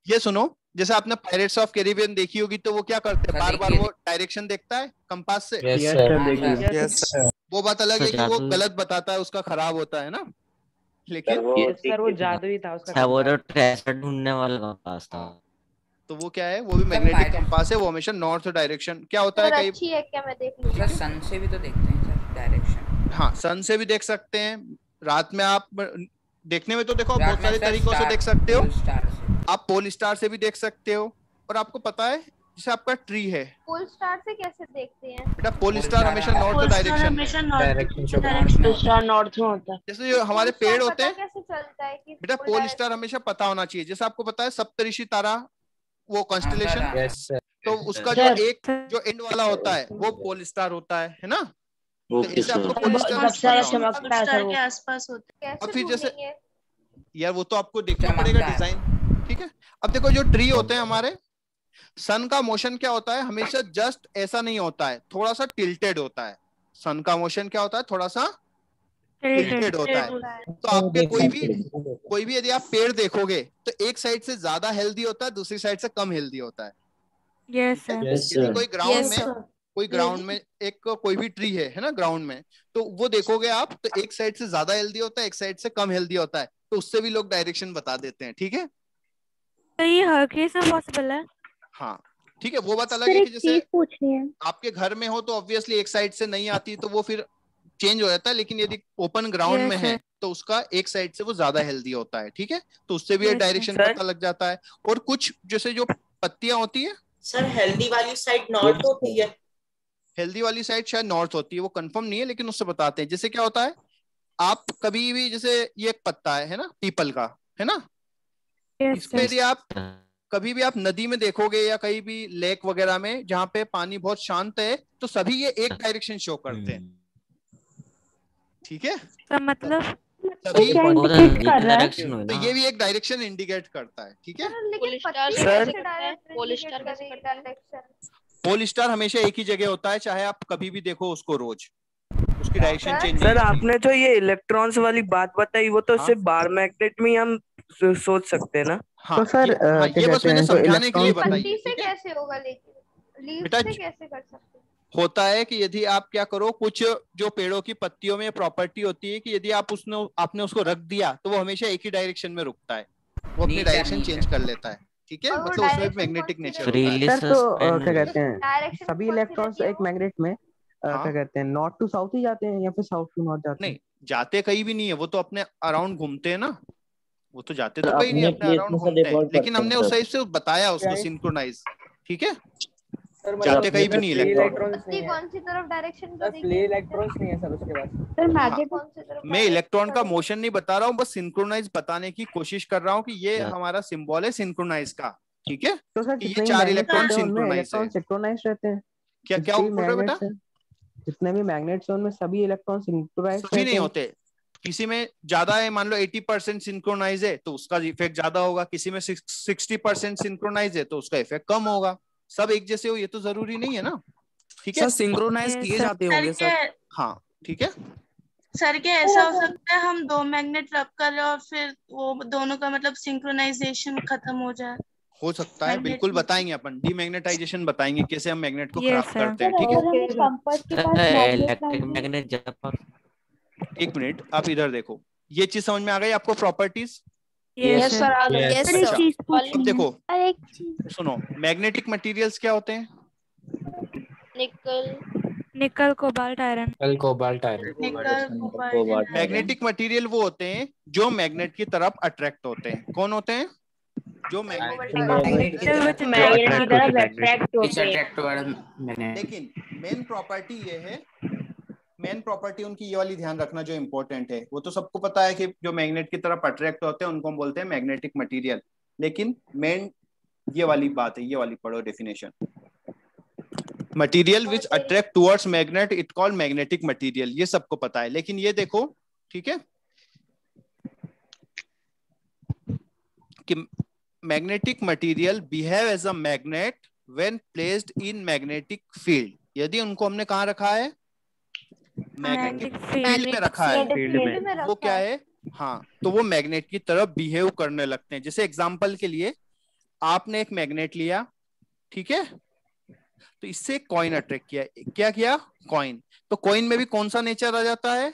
ये सुनो, जैसे आपने पायरेट्स ऑफ कैरिबियन देखी होगी, तो वो क्या करते हैं, बार बार वो डायरेक्शन देखता है कंपास से। वो बात अलग है कि वो गलत बताता है, उसका खराब होता है ना, लेकिन सर वो जादुई था उसका। वो तो ट्रेजर ढूंढने वाला कंपास था। तो वो क्या है, वो भी मैग्नेटिक कंपास है, वो हमेशा नॉर्थ डायरेक्शन क्या होता है कई। अच्छी है क्या, मैं देख लूंगा। सर सन से भी तो देखते हैं सर डायरेक्शन। हाँ, सन से भी देख सकते हैं, रात में आप देखने में तो देखो आप बहुत सारे तरीकों से देख सकते हो, आप पोल स्टार से भी देख सकते हो, और आपको पता है जैसे आपका ट्री है, पोल स्टार से कैसे देखते हैं बेटा, पोल स्टार हमेशा नॉर्थ डायरेक्शन में होता है। जैसे जो हमारे पेड़ होते हैं, कैसे चलता है कि बेटा पोल स्टार हमेशा पता होना चाहिए। जैसे आपको पता है सप्तऋषि तारा, वो कॉन्स्टलेशन, तो उसका जो एक जो एंड वाला होता है वो पोल स्टार होता है ना। तो इसे आपको पोल स्टार के आसपास होते हैं। अब फिर जैसे यार वो तो आपको देखना पड़ेगा डिजाइन, ठीक है। अब देखो जो ट्री होते हैं हमारे, सन का मोशन क्या होता है, हमेशा जस्ट ऐसा नहीं होता है, थोड़ा सा टिल्टेड होता है। सन का मोशन क्या होता है, थोड़ा सा टिल्टेड होता है। तो आपके कोई भी यदि आप पेड़ देखोगे तो एक साइड से ज्यादा हेल्दी होता है, दूसरी साइड से कम हेल्दी होता है। यदि कोई ग्राउंड में एक कोई भी ट्री है ना, ग्राउंड में, तो वो देखोगे आप, तो एक साइड से ज्यादा हेल्दी होता है, एक साइड से कम हेल्दी होता है, तो उससे भी लोग डायरेक्शन बता देते हैं, ठीक है। तो ये हर केस में पॉसिबल है? हाँ ठीक है, वो बात अलग है कि जैसे आपके घर में हो तो ऑब्वियसली एक साइड से नहीं आती, तो वो फिर चेंज हो जाता है, लेकिन यदि ओपन ग्राउंड में है तो उसका एक साइड से वो ज्यादा हेल्दी होता है, ठीक है। तो उससे भी डायरेक्शन पता लग जाता है। और कुछ जैसे जो पत्तियां होती है सर, हेल्दी वाली साइड नॉर्थ होती है, हेल्दी वाली साइड शायद नॉर्थ होती है, वो कंफर्म नहीं है, लेकिन उससे बताते हैं। जैसे क्या होता है, आप कभी भी जैसे ये एक पत्ता है ना पीपल का, है ना, इसमें यदि आप कभी भी आप नदी में देखोगे या कहीं भी लेक वगैरह में जहाँ पे पानी बहुत शांत है, तो सभी ये एक डायरेक्शन शो करते हैं, ठीक है। तो मतलब सभी डायरेक्शन, तो ये भी एक डायरेक्शन इंडिकेट करता है, ठीक है। पोल स्टार हमेशा एक ही जगह होता है, चाहे आप कभी भी देखो उसको रोज, उसकी डायरेक्शन चेंज। सर आपने जो ये इलेक्ट्रॉन्स वाली बात बताई, वो तो सिर्फ बार मैग्नेट में ही हम सोच सकते हैं ना। हाँ, तो सर ये बस मैंने समझाने के लिए बताई। कैसे होगा, लेकिन लीफ से कैसे कर सकते हैं? होता है कि यदि आप क्या करो, कुछ जो पेड़ों की पत्तियों में प्रॉपर्टी होती है कि यदि आपने उसको रख दिया तो वो हमेशा एक ही डायरेक्शन में रुकता है, वो अपनी डायरेक्शन चेंज कर लेता है, ठीक है। मतलब उसमें मैग्नेटिक नेचर होता है। सर तो क्या कहते हैं, सभी इलेक्ट्रॉन्स एक मैग्नेट में क्या कहते हैं, नॉर्थ टू साउथ ही जाते हैं या फिर साउथ टू नॉर्थ जाते हैं? नहीं, जाते कहीं भी नहीं है, वो तो अपने अराउंड घूमते हैं ना, वो तो जाते तो कहीं नहीं, अपने अराउंड घूमते हैं, लेकिन हमने उस साइड से बताया उसको सिंक्रोनाइज, ठीक है। जाते कहीं भी नहीं इलेक्ट्रॉन। कौन सी तरफ डायरेक्शन को देखिए, इलेक्ट्रॉन्स नहीं है सर उसके पास। सर मैग्नेट कौन सी तरफ? मैं इलेक्ट्रॉन का मोशन नहीं बता रहा हूँ, बस सिंक्रोनाइज बताने की कोशिश कर रहा हूँ कि ये हमारा सिंबल है सिंक्रोनाइज का, ठीक है। तो सर ये 4 इलेक्ट्रॉन सिंक्रोनाइज रहते हैं। क्या क्या बोल रहे हो बेटा? जितने भी मैग्नेट्स हैं उनमें सभी इलेक्ट्रॉन सिंक्रोनाइज सभी नहीं होते, किसी में ज्यादा है, मान लो 80% सिंक्रोनाइज है तो उसका इफेक्ट ज्यादा होगा, किसी में 60% सिंक्रोनाइज है तो उसका इफेक्ट कम होगा। सब एक जैसे हो ये तो जरूरी नहीं है ना, ठीक है। सर सिंक्रोनाइज किए जाते होंगे सर। हाँ ठीक है सर, क्या ऐसा हो सकता है हम 2 मैग्नेट रब कर रहे और फिर वो दोनों का मतलब सिंक्रोनाइजेशन खत्म हो जाए? हो सकता है, बिल्कुल बताएंगे अपन, डीमैग्नेटाइजेशन बताएंगे कैसे हम मैग्नेट को खराब करते हैं, ठीक है। इलेक्ट्रिक मैग्नेट जब एक मिनट, आप इधर देखो, ये चीज समझ में आ गई आपको, प्रॉपर्टीज? Yes sir. अब देखो, सुनो, मैग्नेटिक मटेरियल्स क्या होते हैं? निकल, कोबाल्ट, आयरन। मैग्नेटिक मटेरियल वो होते हैं जो मैग्नेट की तरफ अट्रैक्ट होते हैं। कौन होते हैं? जो मैग्नेट लेकिन मेन प्रॉपर्टी ये है, मेन प्रॉपर्टी उनकी ये वाली ध्यान रखना जो इंपॉर्टेंट है। वो तो सबको पता है कि जो मैग्नेट की तरफ अट्रैक्ट होते हैं उनको हम बोलते हैं मैग्नेटिक मटेरियल, लेकिन मेन ये वाली बात है, ये वाली पढ़ो definition. Material which attract towards magnet it called magnetic material, ये सबको पता है। लेकिन ये देखो, ठीक है, कि magnetic material behave as a magnet when placed in magnetic field. यदि उनको हमने कहाँ रखा है? मैग्नेटिक फील्ड में रखा है, वो क्या है, हाँ, तो वो मैग्नेट की तरह बिहेव करने लगते हैं। जैसे एग्जांपल के लिए आपने एक मैग्नेट लिया, ठीक है, तो इससे कॉइन अट्रैक्ट किया, क्या किया, कॉइन, तो कॉइन में भी कौन सा नेचर आ जाता है,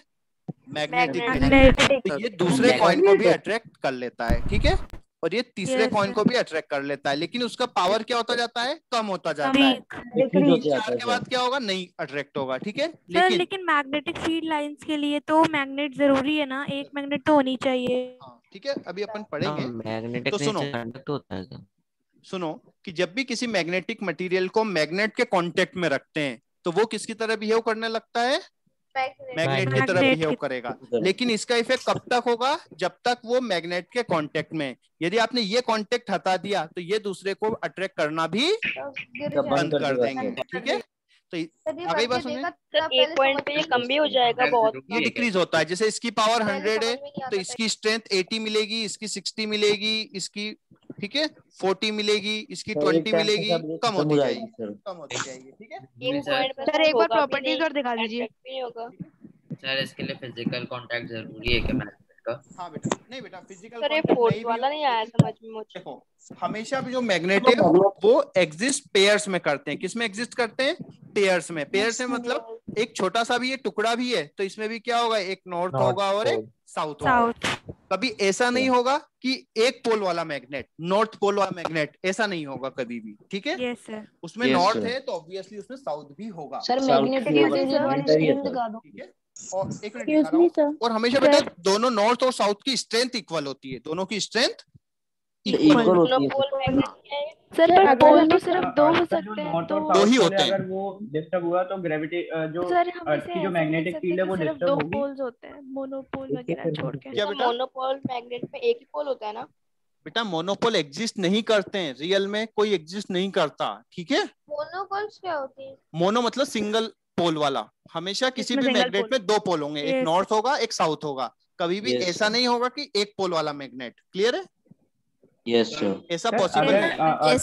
मैग्नेटिक, तो ये दूसरे कॉइन को भी अट्रैक्ट कर लेता है, ठीक है, और ये तीसरे कॉइन को भी अट्रैक्ट कर लेता है, लेकिन उसका पावर क्या होता जाता है, कम होता जाता है, चार के बाद क्या होगा, नहीं अट्रैक्ट होगा, ठीक है। लेकिन मैग्नेटिक फील्ड लाइंस के लिए तो मैग्नेट जरूरी है ना, एक मैग्नेट तो होनी चाहिए। ठीक है, अभी अपन पढ़ेंगे, तो सुनो कि जब भी किसी मैग्नेटिक मटेरियल को मैग्नेट के कांटेक्ट में रखते हैं तो वो किसकी तरह बिहेव करने लगता है, मैग्नेट की तरह बिहेव करेगा, लेकिन इसका इफेक्ट कब तक होगा, जब तक वो मैग्नेट के कांटेक्ट में। यदि आपने ये कांटेक्ट हटा दिया तो ये दूसरे को अट्रैक्ट करना भी बंद कर देंगे, ठीक है। तो आगे बात सुनिए, एक पॉइंट पे ये कम भी हो जाएगा बहुत, ये डिक्रीज होता है, जैसे इसकी पावर 100 है तो इसकी स्ट्रेंथ 80 मिलेगी, इसकी 60 मिलेगी, इसकी, ठीक है, 40 मिलेगी, इसकी 20 मिलेगी, कम होती जाएगी, ठीक है। सर एक बार प्रॉपर्टीज और दिखा दीजिए। सर इसके लिए फिजिकल कांटेक्ट जरूरी है क्या मैग्नेट का? हाँ बेटा, नहीं बेटा, फिजिकल सर ये फोर्स वाला नहीं आया समझ में मुझे। देखो, हमेशा भी जो मैग्नेट है वो एग्जिस्ट पेयर्स में करते हैं। किस में एग्जिस्ट करते हैं, पेयर्स में। पेयर्स में मतलब एक छोटा सा भी ये टुकड़ा भी है तो इसमें भी क्या होगा, एक नॉर्थ होगा और एक साउथ होगा। कभी ऐसा नहीं होगा कि एक पोल वाला मैग्नेट, नॉर्थ पोल वाला मैग्नेट, ऐसा नहीं होगा कभी भी, ठीक है। yes, sir. उसमें नॉर्थ है तो ऑब्वियसली उसमें साउथ भी होगा। सर मैग्नेटिक मटेरियल वाली स्क्रीन दिखा दो, ठीक है। और एक मिनट, और हमेशा बेटा दोनों नॉर्थ और साउथ की स्ट्रेंथ इक्वल होती है, दोनों की स्ट्रेंथ इक्वल होती है। सर पर पोल तो सिर्फ दो हो सकते हैं, तो दो ही होते हैं। अगर वो डिस्टर्ब हुआ तो ग्रेविटी जो अर्थ की जो मैग्नेटिक फील्ड है वो सिर्फ डिस्टर्ब दो होगी। पोल्स होते हैं, मोनोपोल वगैरह छोड़ के। क्या बेटा, मोनोपोल मैग्नेट में एक ही पोल होता है ना बेटा? मोनोपोल एग्जिस्ट नहीं करते हैं, रियल में कोई एग्जिस्ट नहीं करता, ठीक है। मोनोपोल्स क्या होती है? मोनो मतलब सिंगल पोल वाला। हमेशा किसी भी मैग्नेट में दो पोल होंगे, एक नॉर्थ होगा एक साउथ होगा। कभी भी ऐसा नहीं होगा कि एक पोल वाला मैग्नेट। क्लियर है? Yes sir. ऐसा पॉसिबल है।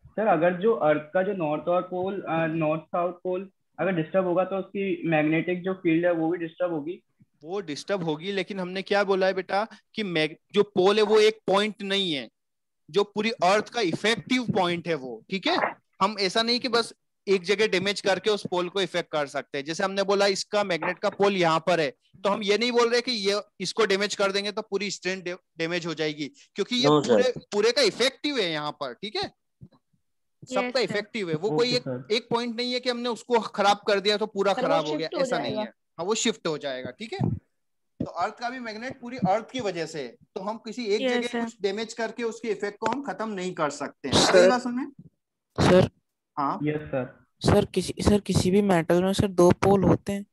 सर अगर जो अर्थ का जो नॉर्थ और पोल, नॉर्थ साउथ पोल अगर डिस्टर्ब होगा तो उसकी मैग्नेटिक जो फील्ड है वो भी डिस्टर्ब होगी। वो डिस्टर्ब होगी, लेकिन हमने क्या बोला है बेटा कि जो पोल है वो एक पॉइंट नहीं है, जो पूरी अर्थ का इफेक्टिव पॉइंट है वो, ठीक है। हम ऐसा नहीं कि बस एक जगह डैमेज करके उस पोल को इफेक्ट कर सकते हैं। जैसे हमने बोला इसका मैग्नेट का पोल यहाँ पर है, तो हम ये नहीं बोल रहे कि ये इसको डैमेज कर देंगे तो पूरी स्ट्रेंथ डैमेज हो जाएगी, क्योंकि ये पूरे का इफेक्टिव है यहाँ पर, ठीक है। सबका इफेक्टिव है वो, कोई एक पॉइंट नहीं है कि हमने उसको खराब कर दिया तो पूरा खराब हो गया, ऐसा नहीं है। हाँ, वो शिफ्ट हो जाएगा, ठीक है। तो अर्थ का भी मैग्नेट पूरी अर्थ की वजह से है, तो हम किसी एक जगह कुछ डैमेज करके उसके इफेक्ट को हम खत्म नहीं कर सकते हैं। सर हाँ यस सर। सर किसी भी मेटल में सर दो पोल होते हैं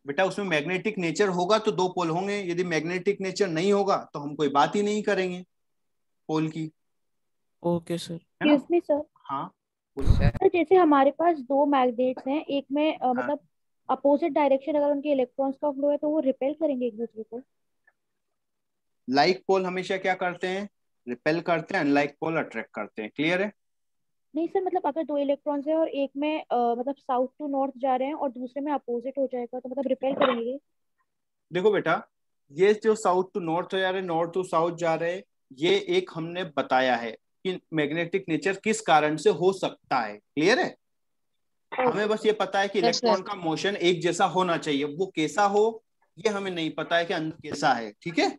बेटा? उसमें मैग्नेटिक नेचर होगा तो दो पोल होंगे, यदि मैग्नेटिक नेचर नहीं होगा तो हम कोई बात ही नहीं करेंगे पोल की। Okay sir. Excuse me sir. हाँ सर, जैसे हमारे पास दो मैग्नेट्स हैं, एक में मतलब अपोजिट डायरेक्शन अगर उनके इलेक्ट्रॉन्स का फ्लो है तो वो रिपेल करेंगे एक दूसरे को। लाइक पोल हमेशा क्या करते हैं, रिपेल करते हैं, अनलाइक पोल अट्रैक्ट करते हैं। क्लियर है? नहीं सर, मतलब अगर दो इलेक्ट्रॉन्स है और एक में मतलब साउथ टू नॉर्थ जा रहे हैं और दूसरे में अपोजिट हो जाएगा तो मतलब रिपेल करेंगे। देखो बेटा, ये जो साउथ टू नॉर्थ जा रहे हैं, नॉर्थ टू साउथ जा रहे हैं, ये एक हमने बताया है कि मैग्नेटिक नेचर किस कारण से हो सकता है। क्लियर है? हमें बस ये पता है कि इलेक्ट्रॉन का मोशन एक जैसा होना चाहिए, वो कैसा हो ये हमें नहीं पता है कि अंदर कैसा है। ठीक है?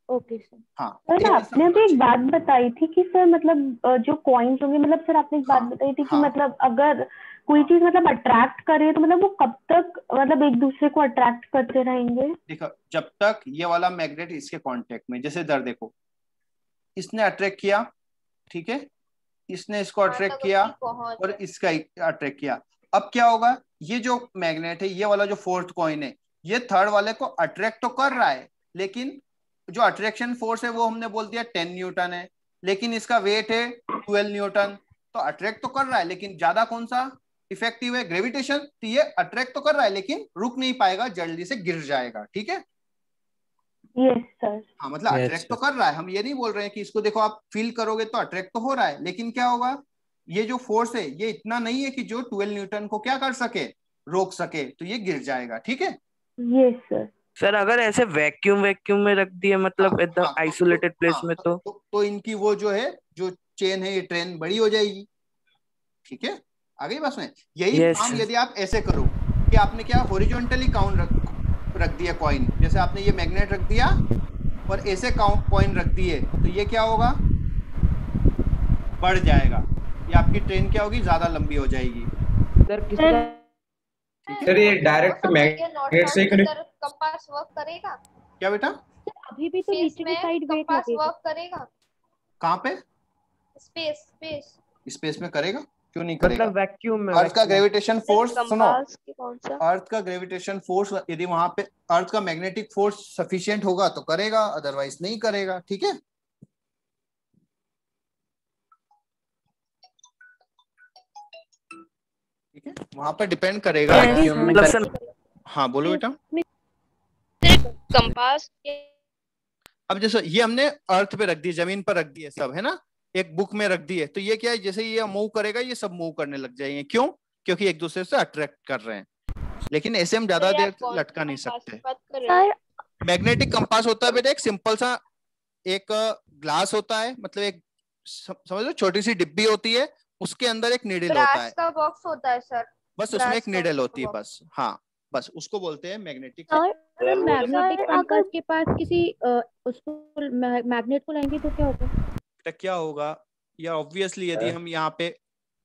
Okay sir. हाँ सर आपने अभी एक बात बताई थी कि सर मतलब जो कॉइन्स होंगे, मतलब सर आपने एक बात बताई थी कि मतलब अगर कोई चीज मतलब अट्रैक्ट करे तो मतलब वो कब तक मतलब एक दूसरे को अट्रैक्ट करते रहेंगे? देखो, जब तक ये वाला मैग्नेट इसके कांटेक्ट में, जैसे इधर देखो, इसने अट्रैक्ट किया, ठीक है, इसने इसको अट्रैक्ट किया और इसका अट्रैक्ट किया। अब क्या होगा, ये जो मैग्नेट है, ये वाला जो फोर्थ कॉइन है, ये थर्ड वाले को अट्रैक्ट तो कर रहा है, लेकिन जो अट्रैक्शन फोर्स है वो हमने बोल दिया 10 न्यूटन है, लेकिन इसका वेट है 12 न्यूटन। तो अट्रैक्ट तो कर रहा है, लेकिन ज्यादा कौन सा इफेक्टिव है? ग्रेविटेशन। तो ये अट्रैक्ट तो कर रहा है लेकिन रुक नहीं पाएगा, जल्दी से गिर जाएगा। ठीक है? Yes sir. हाँ, मतलब अट्रैक्ट तो कर रहा है, हम ये नहीं बोल रहे हैं कि इसको देखो आप फील करोगे तो अट्रैक्ट तो हो रहा है, लेकिन क्या होगा, ये जो फोर्स है ये इतना नहीं है कि जो 12 न्यूटन को क्या कर सके, रोक सके तो ये गिर जाएगा। ठीक है? Yes sir. सर अगर ऐसे वैक्यूम में रख दिया मतलब एकदम आइसोलेटेड प्लेस में तो इनकी वो जो है जो चेन है ये ट्रेन बड़ी हो जाएगी। ठीक है? आ गई बात में? यही काम यदि आप ऐसे करो कि आपने क्या हॉरिजॉन्टली काउंट रख दिया कॉइन, जैसे आपने ये मैग्नेट रख दिया और ऐसे कॉइन रख दिए तो ये क्या होगा, बढ़ जाएगा। ये आपकी ट्रेन क्या होगी, ज्यादा लंबी हो जाएगी। सर ये डायरेक्ट मैग्नेट से कंपास वर्क करेगा क्या बेटा? अभी भी तो नीचे की साइड वेट कंपास लगेगा। वर्क करेगा? कहाँ पे? स्पेस में करेगा? क्यों नहीं करेगा? मतलब वैक्यूम में अर्थ का ग्रेविटेशन फोर्स, सुनो, कौन सा? अर्थ का ग्रेविटेशन फोर्स यदि वहां पे अर्थ का मैग्नेटिक फोर्स सफिशिएंट होगा तो करेगा, अदरवाइज नहीं करेगा। ठीक है? ठीक है, वहां पर डिपेंड करेगा। हाँ बोलो बेटा। कंपास अब जैसे ये हमने अर्थ पे रख दिए, जमीन पर रख दिए सब, है ना, एक बुक में रख दिए, तो ये क्या है, जैसे ये मूव करेगा ये सब मूव करने लग जाएंगे। क्यों? क्योंकि एक दूसरे से अट्रैक्ट कर रहे हैं। लेकिन ऐसे हम ज्यादा देर लटका नहीं सकते। मैग्नेटिक कंपास होता है बेटा एक सिंपल सा एक ग्लास होता है, मतलब एक समझ लो छोटी सी डिब्बी होती है, उसके अंदर एक नीडल होता है, का बॉक्स होता है सर, बस उसमें एक नीडल होती है बस। हाँ बस उसको बोलते हैं मैग्नेटिक। मैग्नेटिक कंपास के पास किसी उसको मैग्नेट को लाएंगे तो क्या होगा? बेटा क्या होगा, या ऑब्वियसली यदि हम यहाँ पे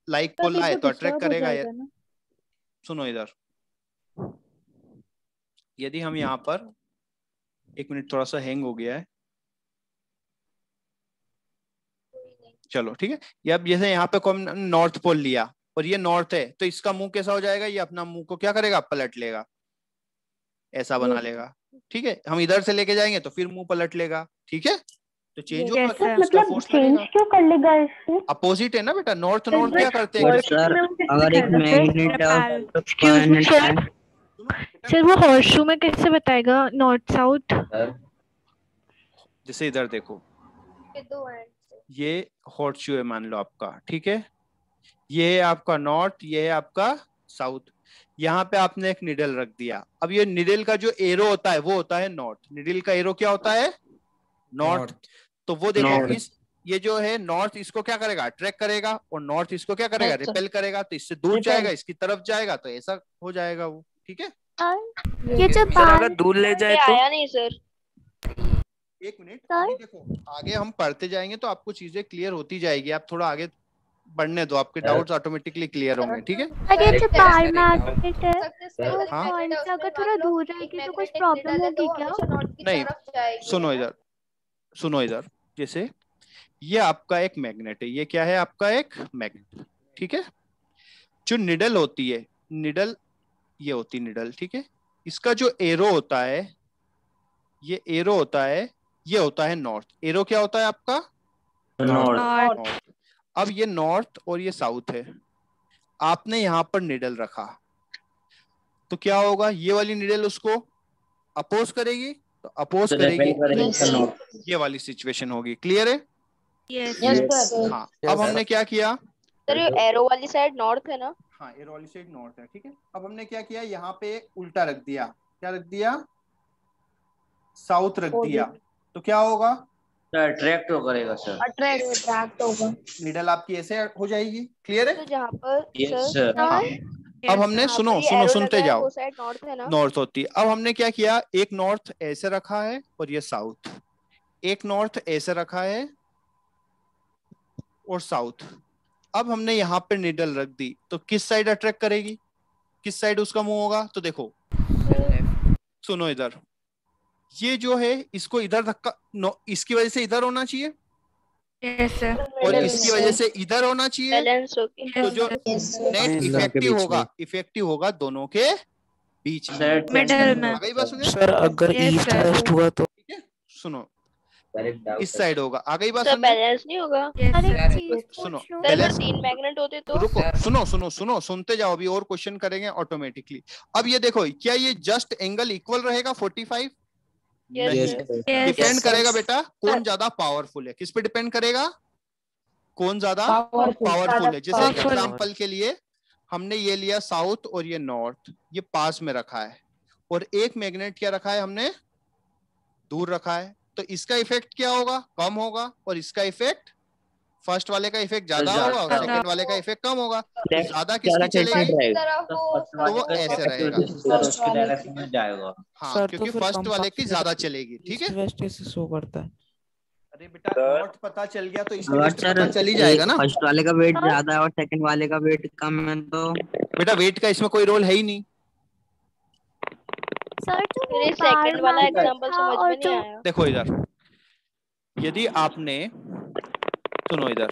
लाइक को लाए तो अट्रैक्ट करेगा यार। सुनो इधर, यदि हम यहाँ पर, एक मिनट थोड़ा सा हैंग हो गया है, चलो ठीक है। ये अब जैसे यहाँ पे कौन नॉर्थ पोल लिया और ये नॉर्थ है, तो इसका मुंह कैसा हो जाएगा, ये अपना मुंह को क्या करेगा, पलट लेगा, ऐसा बना लेगा। ठीक है, हम इधर से लेके जाएंगे तो फिर मुंह पलट लेगा। ठीक है, तो चेंज होगा, मतलब चेंज क्यों कर लेगा इससे? अपोजिट है ना बेटा, नॉर्थ नॉर्थ क्या करते हैं? अगर एक मैग्नेट सर वो हॉर्सशू में कैसे बताएगा नॉर्थ साउथ? जैसे इधर देखो, ये हॉर्सशू है मान लो आपका, ठीक है, ये है आपका नॉर्थ, ये है आपका साउथ। यहाँ पे आपने एक निडल रख दिया। अब ये निडल का जो एरो होता है वो होता है नॉर्थ। निडल का एरो क्या होता है? नॉर्थ। तो वो देखो इस ये जो है नॉर्थ इसको क्या करेगा, अट्रैक्ट करेगा, और नॉर्थ इसको क्या करेगा, रिपेल करेगा। तो इससे दूर जाएगा, इसकी तरफ जाएगा, तो ऐसा हो जाएगा वो। ठीक है, ये जो अगर दूर ले जाए तो आया नहीं सर। एक मिनट, देखो आगे हम पढ़ते जाएंगे तो आपको चीजें क्लियर होती जाएगी। आप थोड़ा आगे बढ़ने दो, आपके डाउट्स ऑटोमेटिकली क्लियर होंगे। ठीक है, अगर जो बार मैग्नेट है वो पॉइंट से अगर थोड़ा दूर जाएगी तो कुछ प्रॉब्लम होगी क्या? नहीं, सुनो इधर, सुनो इधर, जैसे ये आपका एक मैग्नेट है, ये क्या है आपका एक मैग्नेट। ठीक है, जो निडल होती है, निडल ये होती निडल, ठीक है, इसका जो एरो होता है, ये एरो होता है, ये होता है नॉर्थ। एरो क्या होता है आपका? नॉर्थ। अब ये नॉर्थ और ये साउथ है, आपने यहां पर निडल रखा तो क्या होगा, ये वाली निडल उसको अपोज करेगी, तो अपोज करेगी, ये वाली सिचुएशन होगी। क्लियर है? यस। हाँ, अब हमने क्या किया सर, ये एरो वाली साइड नॉर्थ है ना? हाँ, एरो वाली साइड नॉर्थ है। ठीक है, अब हमने क्या किया, यहाँ पे उल्टा रख दिया। क्या रख दिया? साउथ रख दिया, तो क्या होगा, अट्रैक्ट तो करेगा सर, अट्रैक्ट होगा, निडल आपकी ऐसे हो जाएगी। क्लियर है? तो जहाँ पर हाँ, अब हमने सुनो सुनो सुनते जाओ, नॉर्थ होती है। अब हमने क्या किया, एक नॉर्थ ऐसे रखा है और ये साउथ, एक नॉर्थ ऐसे रखा है और साउथ। अब हमने यहाँ पे निडल रख दी, तो किस साइड अट्रैक्ट करेगी, किस साइड उसका मुंह होगा? तो देखो सुनो इधर, ये जो है इसको इधर धक्का, इसकी वजह से इधर होना चाहिए, और इसकी वजह से इधर होना चाहिए। तो जो नेट इफेक्टिव होगा दोनों के बीच में। सर अगर ईस्ट वेस्ट हुआ तो सुनो, इस साइड होगा। आ गई बात? बैलेंस नहीं होगा। सुनो, बैलेंस 3 मैग्नेट होते तो रुको, सुनो सुनो सुनो, सुनते जाओ, अभी और क्वेश्चन करेंगे ऑटोमेटिकली। अब ये देखो, क्या ये जस्ट एंगल इक्वल रहेगा 45? डिपेंड करेगा बेटा कौन ज्यादा पावरफुल है। किस पे डिपेंड करेगा? कौन ज्यादा पावरफुल है। जैसे एग्जांपल के लिए हमने ये लिया साउथ और ये नॉर्थ, ये पास में रखा है, और एक मैग्नेट क्या रखा है हमने, दूर रखा है, तो इसका इफेक्ट क्या होगा, कम होगा, और इसका इफेक्ट, फर्स्ट वाले का इफेक्ट ज्यादा होगा और सेकंड वाले का इफेक्ट कम होगा। तो ज्यादा किसकी चलेगी, तो वो ऐसे रहेगा। हाँ, क्योंकि फर्स्ट वाले की ज्यादा चलेगी। ठीक है, वेस्ट कैसे शो करता है? अरे बेटा नॉर्थ पता चल गया तो ईस्ट वेस्ट पता चल ही जाएगा ना। फर्स्ट वाले का वेट ज्यादा है और सेकंड वाले का वेट कम है, तो बेटा वेट का इसमें कोई रोल है ही नहीं। सर मेरे सेकंड वाला एग्जांपल समझ में नहीं आया। देखो इधर, यदि आपने, सुनो इधर,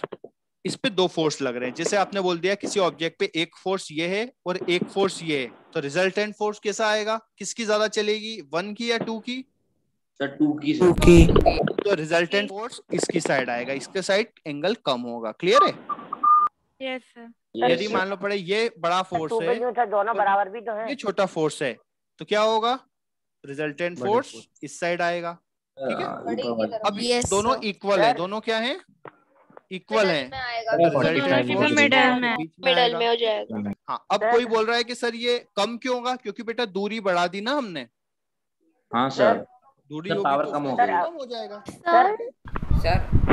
इस पे दो फोर्स लग रहे हैं। जैसे आपने बोल दिया किसी ऑब्जेक्ट पे एक फोर्स ये है और एक फोर्स ये है, तो रिजल्टेंट फोर्स कैसा आएगा, किसकी ज्यादा चलेगी, 1 की या 2 की? सर 2 की। तो रिजल्टेंट फोर्स इसकी साइड आएगा, इसके साइड एंगल कम होगा। क्लियर है? Yes sir. यदि मान लो पड़े ये बड़ा फोर्स है, दोनों बराबर भी तो है, ये छोटा फोर्स है, तो क्या होगा, रिजल्टेंट फोर्स इस साइड आएगा। ठीक है, अब दोनों इक्वल है, दोनों क्या है, इक्वल है, मिडल में हो जाएगा। हाँ, अब कोई बोल रहा है कि सर ये कम क्यों होगा, क्योंकि बेटा दूरी बढ़ा दी ना हमने। हाँ सर, दूरी होगी तो कम हो जाएगा।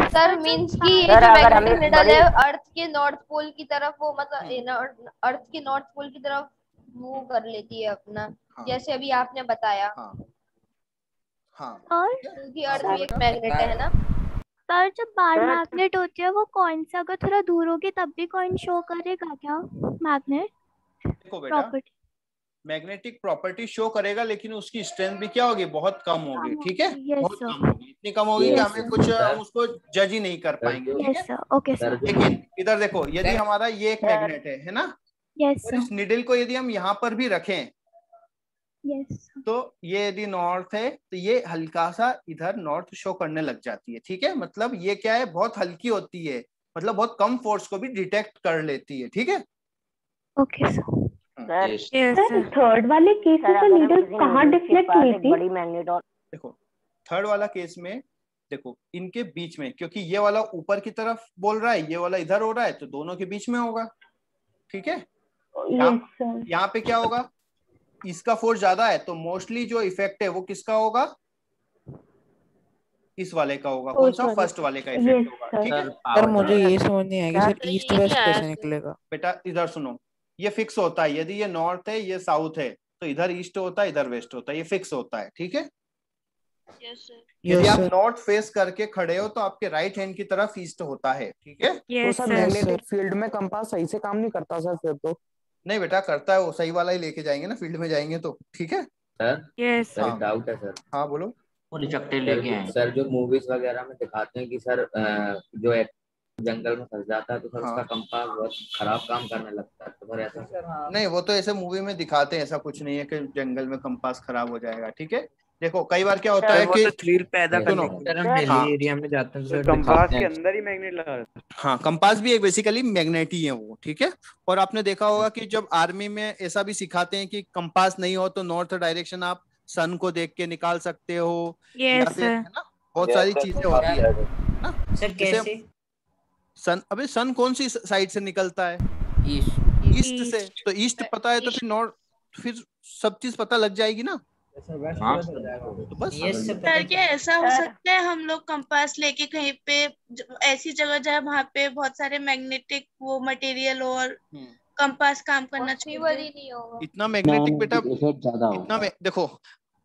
सर मींस कि ये जो मैग्नेटिक निडल है अर्थ के नॉर्थ पोल की तरफ, वो मतलब अर्थ के नॉर्थ पोल की तरफ मूव कर लेती है अपना। हाँ। जैसे अभी आपने बताया। हाँ। क्योंकि अर्थ भी एक मैग्नेट है ना। सर जब बार मैग्नेट होती है वो कॉइन से अगर थोड़ा दूर होगी तब भी कॉइन शो करेगा क्या मैग्नेट? देखो बेटा, मैग्नेटिक प्रॉपर्टी शो करेगा, लेकिन उसकी स्ट्रेंथ भी क्या होगी, बहुत कम होगी। ठीक है, बहुत कम होगी, इतनी कम होगी कि हमें कुछ हम उसको जज ही नहीं कर पाएंगे। ठीक है, ओके सर। लेकिन इधर देखो, यदि हमारा ये एक मैग्नेट है ना, और इस निडल को यदि हम यहाँ पर भी रखें, तो ये यदि नॉर्थ है तो ये हल्का सा इधर नॉर्थ शो करने लग जाती है। ठीक है, मतलब ये क्या है, बहुत हल्की होती है, मतलब बहुत कम फोर्स को भी डिटेक्ट कर लेती है। ठीक है, ओके सर। सर थर्ड वाले केस में नीडल कहाँ डिफ्लेक्ट हुई थी? बड़ी मैग्नेट और देखो थर्ड वाला केस में, देखो इनके बीच में, क्योंकि ये वाला ऊपर की तरफ बोल रहा है, ये वाला इधर हो रहा है, तो दोनों के बीच में होगा। ठीक है, यहाँ पे क्या होगा, इसका फोर्स ज्यादा है, तो मोस्टली जो इफेक्ट है वो किसका होगा, इस वाले का होगा। कौन सा, फर्स्ट वाले का इफेक्ट होगा। ठीक है सर, मुझे ये समझ नहीं आएगा सर, ईस्ट वेस्ट कैसे निकलेगा? बेटा इधर सुनो, ये फिक्स होता है, यदि ये नॉर्थ है ये साउथ है, तो इधर ईस्ट होता है इधर वेस्ट होता है, ये फिक्स होता है। ठीक है, यदि आप नॉर्थ फेस करके खड़े हो तो आपके राइट हैंड की तरफ ईस्ट होता है। ठीक है, तो सर मैग्नेटिक फील्ड में कंपास सही से काम नहीं करता सर फिर तो? नहीं बेटा, करता है, वो सही वाला ही लेके जाएंगे ना फील्ड में जाएंगे तो। ठीक है सर, डाउट है सर। हाँ बोलो। वो रिजेक्टर लेके आए सर, जो मूवीज वगैरह में दिखाते हैं कि सर जो एक जंगल में फंस जाता है तो सर उसका कंपास बहुत खराब काम करने लगता है, तो फिर ऐसा नहीं, वो तो ऐसे मूवी में दिखाते हैं, ऐसा कुछ नहीं है कि जंगल में कंपास खराब हो जाएगा। ठीक है, देखो कई बार क्या होता है कि थ्रिल पैदा करने एरिया में जाते हैं तो कंपास के अंदर ही मैग्नेट लगा रहता है। हाँ, कंपास भी एक बेसिकली मैग्नेट ही है वो। ठीक है, और आपने देखा होगा कि जब आर्मी में ऐसा भी सिखाते हैं कि कंपास नहीं हो तो नॉर्थ डायरेक्शन आप सन को देख के निकाल सकते हो, या फिर है ना, बहुत सारी चीजें होती है ना। सर कैसे सन, अबे सन कौन सी साइड से निकलता है, ईस्ट से, तो ईस्ट पता है तो फिर नॉर्थ, फिर सब चीज पता लग जाएगी ना। तो बस सर क्या ऐसा हो सकता है हम लोग कंपास लेके कहीं पे ऐसी जगह जहाँ वहाँ पे बहुत सारे मैग्नेटिक वो मटेरियल और कंपास काम करना चाहिए? इतना मैग्नेटिक बेटा, इतना देखो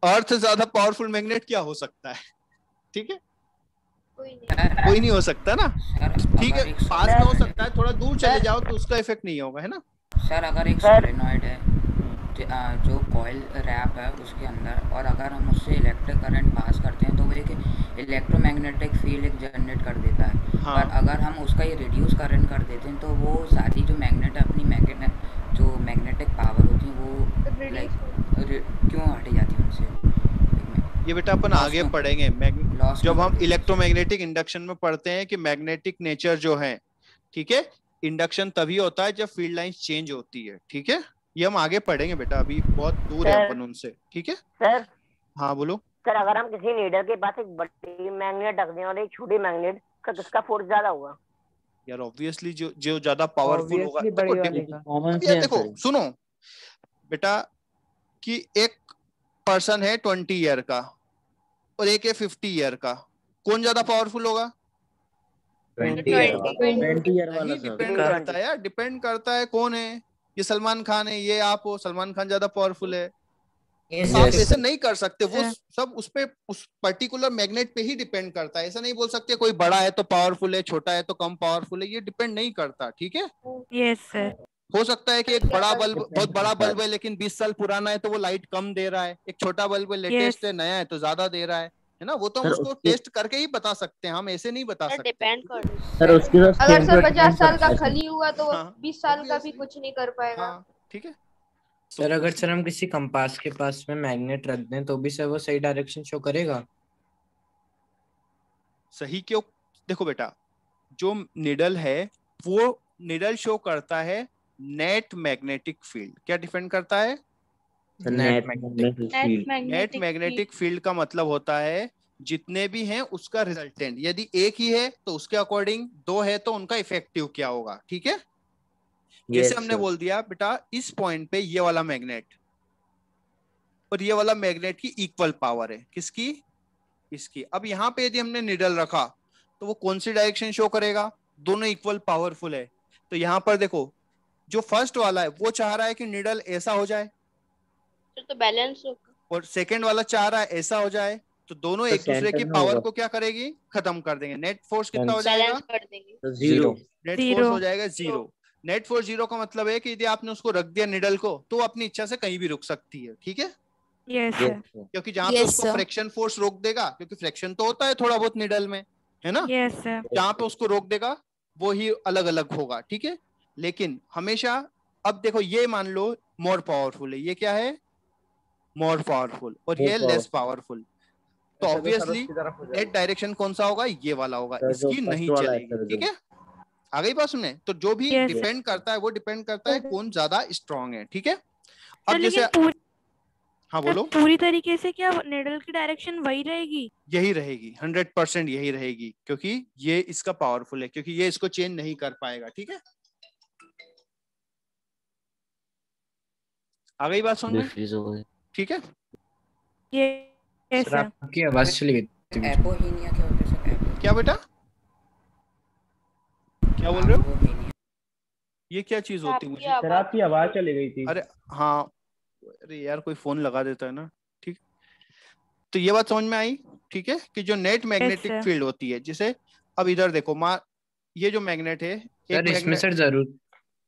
अर्थ ज्यादा पावरफुल मैग्नेट क्या हो सकता है। ठीक है, कोई नहीं हो सकता ना। ठीक है, पास में हो सकता है, थोड़ा दूर चले जाओ तो उसका इफेक्ट नहीं होगा, है ना। सर अगर एक सोलेनॉइड है जो कॉइल रैप है उसके अंदर, और अगर हम उससे इलेक्ट्रिक करंट पास करते हैं तो वो एक इलेक्ट्रोमैग्नेटिक फील्ड एक जनरेट कर देता है। हाँ। पर अगर हम उसका ये रिड्यूस करंट कर देते हैं तो वो सारी जो मैग्नेट अपनी जो मैग्नेटिक पावर होती है वो लाइक क्यों हट जाती है उनसे। ये बेटा अपन आगे पढ़ेंगे, जब हम इलेक्ट्रोमैग्नेटिक इंडक्शन में पढ़ते हैं कि मैग्नेटिक नेचर जो है, ठीक है, इंडक्शन तभी होता है जब फील्ड लाइंस चेंज होती है। ठीक है, ये हम आगे पढ़ेंगे बेटा, अभी बहुत दूर है अपन उनसे। ठीक है सर। हाँ बोलो सर, अगर हम किसी नीडल के पास एक बड़ी मैग्नेट रख दें और एक छोटी मैग्नेट का, किसका फोर्स ज्यादा होगा? यार ऑब्वियसली जो जो ज्यादा पावरफुल होगा, Obviously बड़ी वाली देखो का। यार देखो सुनो बेटा कि एक पर्सन है 20 ईयर का और एक है 50 ईयर का, कौन ज्यादा पावरफुल होगा? 20 ईयर वाला नहीं, सर। डिपेंड करता है यार, डिपेंड करता है कौन है। ये सलमान खान है, ये आप हो, सलमान खान ज्यादा पावरफुल है। तो आप ऐसे नहीं कर सकते, वो सब उस पे उस पर्टिकुलर मैग्नेट पे ही डिपेंड करता है। ऐसा नहीं बोल सकते कोई बड़ा है तो पावरफुल है, छोटा है तो कम पावरफुल है, ये डिपेंड नहीं करता। ठीक है, यस सर। हो सकता है कि एक बड़ा बल्ब बहुत बड़ा बल्ब है लेकिन 20 साल पुराना है तो वो लाइट कम दे रहा है, एक छोटा बल्ब है लेटेस्ट है नया है तो ज्यादा दे रहा है ना। वो तो हम उसको टेस्ट करके ही बता सकते हैं, हम ऐसे नहीं बता सकते। डिपेंड कर सर उसकी अगर सर 50 साल का खली हुआ तो 20 साल का भी कुछ नहीं कर पाएगा। ठीक है सर, अगर सर हम किसी कंपास के पास में मैग्नेट रख दें तो भी सर वो सही डायरेक्शन शो करेगा? सही क्यों? देखो बेटा, जो निडल है वो निडल शो करता है नेट मैग्नेटिक फील्ड। क्या डिफेंड करता है? नेट मैग्नेटिक फील्ड का मतलब होता है जितने भी हैं उसका रिजल्टेंट, यदि एक ही है तो उसके अकॉर्डिंग, दो है तो उनका इफेक्टिव क्या होगा। ठीक है, जैसे हमने बोल दिया बेटा इस पॉइंट पे ये वाला मैग्नेट और ये वाला मैग्नेट की इक्वल पावर है, किसकी? इसकी। अब यहाँ पे यदि हमने निडल रखा तो वो कौन सी डायरेक्शन शो करेगा? दोनों इक्वल पावरफुल है। तो यहाँ पर देखो जो फर्स्ट वाला है वो चाह रहा है कि निडल ऐसा हो जाए तो बैलेंस होगा, और सेकंड वाला चाह रहा है ऐसा हो जाए, तो दोनों एक दूसरे की पावर को क्या करेगी? खत्म कर देंगे। नेट फोर्स कितना हो जाएगा? बैलेंस कर देंगे, जीरो। नेट फोर्स हो जाएगा जीरो। नेट फोर्स जीरो का मतलब है कि यदि आपने उसको रख दिया निडल को तो अपनी इच्छा से कहीं भी रुक सकती है। ठीक है, क्योंकि जहाँ पे उसको फ्रिक्शन फोर्स रोक देगा, क्योंकि फ्रिक्शन तो होता है थोड़ा बहुत निडल में, है ना, जहाँ पे उसको रोक देगा वो ही अलग अलग होगा। ठीक है, लेकिन हमेशा अब देखो ये मान लो मोर पावरफुल है, ये क्या है? मोर पावरफुल, और ये लेस पावरफुल, तो ऑब्वियसली नेट डायरेक्शन कौन सा होगा? ये वाला होगा, इसकी नहीं चलेगी। ठीक है, आ गई बात सुनने? तो जो भी डिपेंड करता है वो डिपेंड करता है कौन ज्यादा स्ट्रांग है। ठीक है, अब जैसे हाँ बोलो। पूरी तरीके से क्या निडल की डायरेक्शन वही रहेगी? यही रहेगी, 100% यही रहेगी, क्योंकि ये इसका पावरफुल है, क्योंकि ये इसको चेंज नहीं कर पाएगा। ठीक है, आ गई बात सुनने? ठीक है, सर आपकी आवाज चली गई। एपोहीनिया क्या होता है सर? क्या बेटा क्या बोल रहे हो? ये क्या चीज होती है? मुझे सर आपकी आवाज चली गई थी। अरे हाँ, अरे यार कोई फोन लगा देता है ना। ठीक, तो ये बात समझ में आई। ठीक है, कि जो नेट मैग्नेटिक फील्ड होती है, जिसे अब इधर देखो ये जो मैग्नेट है सर इसमें सर जरूर,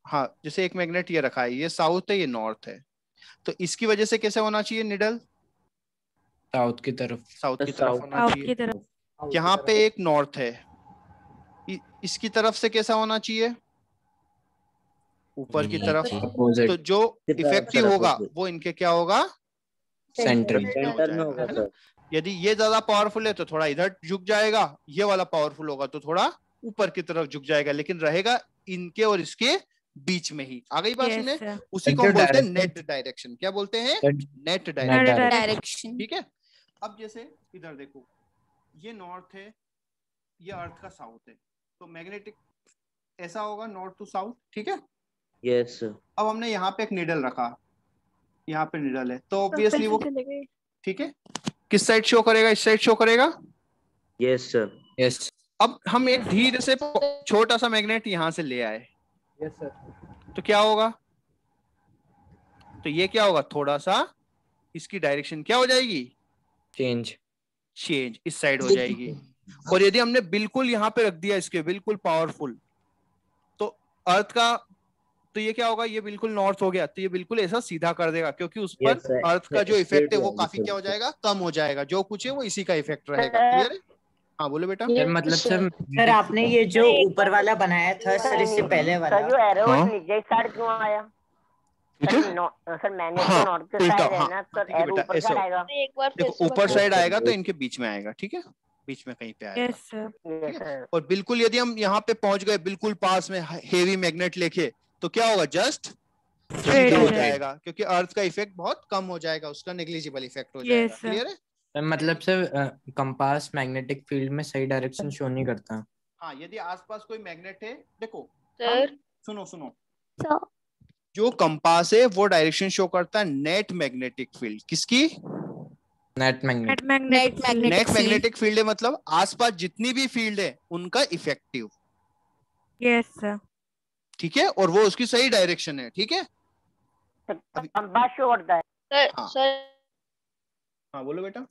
हाँ जैसे एक मैग्नेट ये रखा है, ये साउथ है ये नॉर्थ है, तो इसकी वजह से कैसे होना चाहिए निडल? साउथ की तरफ, साउथ की तरफ होना चाहिए। यहाँ पे एक नॉर्थ है, इसकी तरफ से कैसा होना चाहिए? ऊपर की तरफ। तो जो इफेक्टिव होगा वो इनके क्या होगा? सेंटर में होगा सर। यदि ये ज्यादा पावरफुल है तो थोड़ा इधर झुक जाएगा, ये वाला पावरफुल होगा तो थोड़ा ऊपर की तरफ झुक जाएगा, लेकिन रहेगा इनके और इसके बीच में ही। आ गई बात सुनने? उसी को बोलते हैं नेट डायरेक्शन। क्या बोलते हैं? Net direction. ठीक है, अब जैसे इधर देखो ये नॉर्थ है, ये अर्थ का साउथ है, तो मैग्नेटिक ऐसा होगा नॉर्थ टू साउथ। ठीक है, यस। अब हमने यहाँ पे एक निडल रखा, यहाँ पे निडल है, तो ऑब्वियसली वो ठीक है किस साइड शो करेगा? इस साइड शो करेगा। Yes sir. यस। अब हम एक धीरे से छोटा सा मैग्नेट यहाँ से ले आए। Yes sir. तो क्या होगा? तो ये क्या होगा? थोड़ा सा इसकी डायरेक्शन क्या हो जाएगी? चेंज इस साइड हो जाएगी। और यदि हमने बिल्कुल यहाँ पे रख दिया इसके बिल्कुल पावरफुल, तो अर्थ का, तो ये क्या होगा? ये बिल्कुल नॉर्थ हो गया, तो ये बिल्कुल ऐसा सीधा कर देगा, क्योंकि उस पर अर्थ का जो इफेक्ट है वो काफी क्या हो जाएगा? कम हो जाएगा। जो कुछ है वो इसी का इफेक्ट रहेगा। क्लियर है? हाँ बोलो बेटा। मतलब सर आपने ये जो ऊपर वाला बनाया था सर, इससे पहले वाला जो एरो नीचे साइड क्यों आया? सर मैग्नेट तो नॉर्थ के साइड है ना, सर एरो ऊपर साइड आएगा। देखो ऊपर साइड आएगा तो इनके बीच में आएगा। ठीक है, बीच में कहीं पे आएगा। और बिल्कुल यदि हम यहाँ पे पहुंच गए बिल्कुल पास में हेवी मैग्नेट लेके, तो क्या होगा? जस्ट सीधा हो जाएगा, क्योंकि अर्थ का इफेक्ट बहुत कम हो जाएगा, उसका नेग्लिजिबल इफेक्ट हो जाएगा। क्लियर है? मतलब सर कंपास मैग्नेटिक फील्ड में सही डायरेक्शन शो नहीं करता। हाँ, यदि आसपास कोई मैग्नेट है, देखो सर सुनो जो कंपास है वो डायरेक्शन शो करता है नेट मैग्नेटिक फील्ड। किसकी? नेट मैग्नेटिक फील्ड है, मतलब आसपास जितनी भी फील्ड है उनका इफेक्टिव। Yes sir. ठीक है, और वो उसकी सही डायरेक्शन है। ठीक है, कंपास शो करता है। हाँ बोलो बेटा।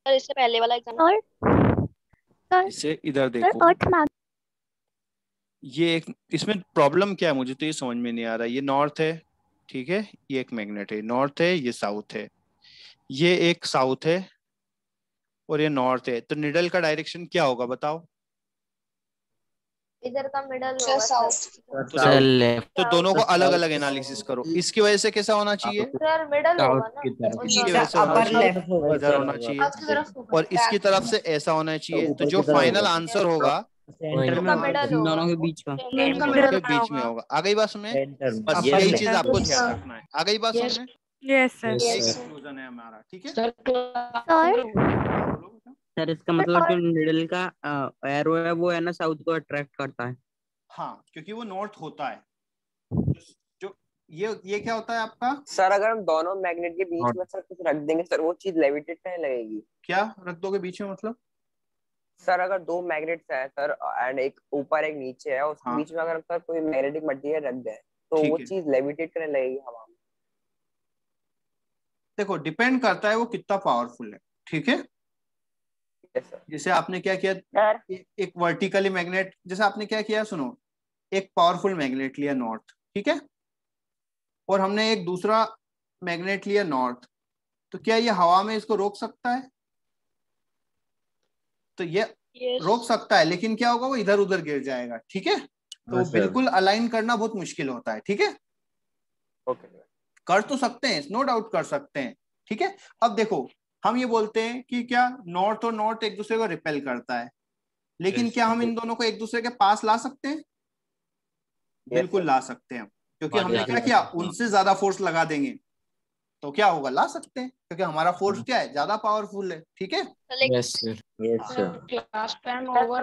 सर इससे पहले वाला एग्जांपल इसे इधर देखो, ये एक, इसमें प्रॉब्लम क्या है मुझे तो ये समझ में नहीं आ रहा। ये नॉर्थ है, ठीक है, ये एक मैग्नेट है, नॉर्थ है, ये साउथ है, ये एक साउथ है और ये नॉर्थ है। तो निडल का डायरेक्शन क्या होगा बताओ? इधर का मिडल होगा साउथ। तो दोनों को अलग अलग एनालिसिस करो। इसकी वजह से कैसा होना चाहिए? सर मिडल होगा ना, इसकी वजह से होना चाहिए, इधर होना चाहिए, और इसकी तरफ से ऐसा होना चाहिए। तो जो फाइनल आंसर होगा दोनों के बीच का के बीच में होगा। आ गई बात समझ? बस यही चीज आपको ध्यान रखना है। आ गई बात समझ? Yes sir. कंक्लूजन है हमारा। ठीक है सर, इसका मतलब जो निडल का एरो है वो है ना साउथ को अट्रैक्ट करता है। हाँ, क्योंकि वो नॉर्थ होता है। जो ये क्या होता है आपका? सर अगर हम दोनों मैग्नेट के बीच में सर कुछ रख देंगे सर, वो चीज लेविटेट नहीं लगेगी? क्या रख दोगे बीच में मतलब? सर अगर दो मैग्नेट्स हैं सर एंड एक ऊपर एक नीचे है, उसके बीच में अगर सर कोई मैग्नेटिक मटेरियल रख दें तो वो चीज लेविटेट करने लगेगी हवा में? देखो, डिपेंड करता है वो कितना पावरफुल है। ठीक है, जैसे आपने क्या किया, एक वर्टिकली मैग्नेट, जैसे आपने क्या किया, सुनो, एक पावरफुल मैग्नेट लिया नॉर्थ, ठीक है, और हमने एक दूसरा मैग्नेट लिया नॉर्थ, तो क्या ये हवा में इसको रोक सकता है? तो ये रोक सकता है, लेकिन क्या होगा, वो इधर उधर गिर जाएगा। ठीक है, तो बिल्कुल अलाइन करना बहुत मुश्किल होता है। ठीक है, कर तो सकते हैं, नो डाउट कर सकते हैं। ठीक है, अब देखो, हम ये बोलते हैं कि क्या नॉर्थ और नॉर्थ एक दूसरे को रिपेल करता है, लेकिन क्या हम इन दोनों को एक दूसरे के पास ला सकते हैं? बिल्कुल ला सकते हैं, क्योंकि हमने क्या किया, उनसे ज्यादा फोर्स लगा देंगे तो क्या होगा, ला सकते हैं, क्योंकि हमारा फोर्स क्या है, ज्यादा पावरफुल है। ठीक है, यस सर। Class 10 over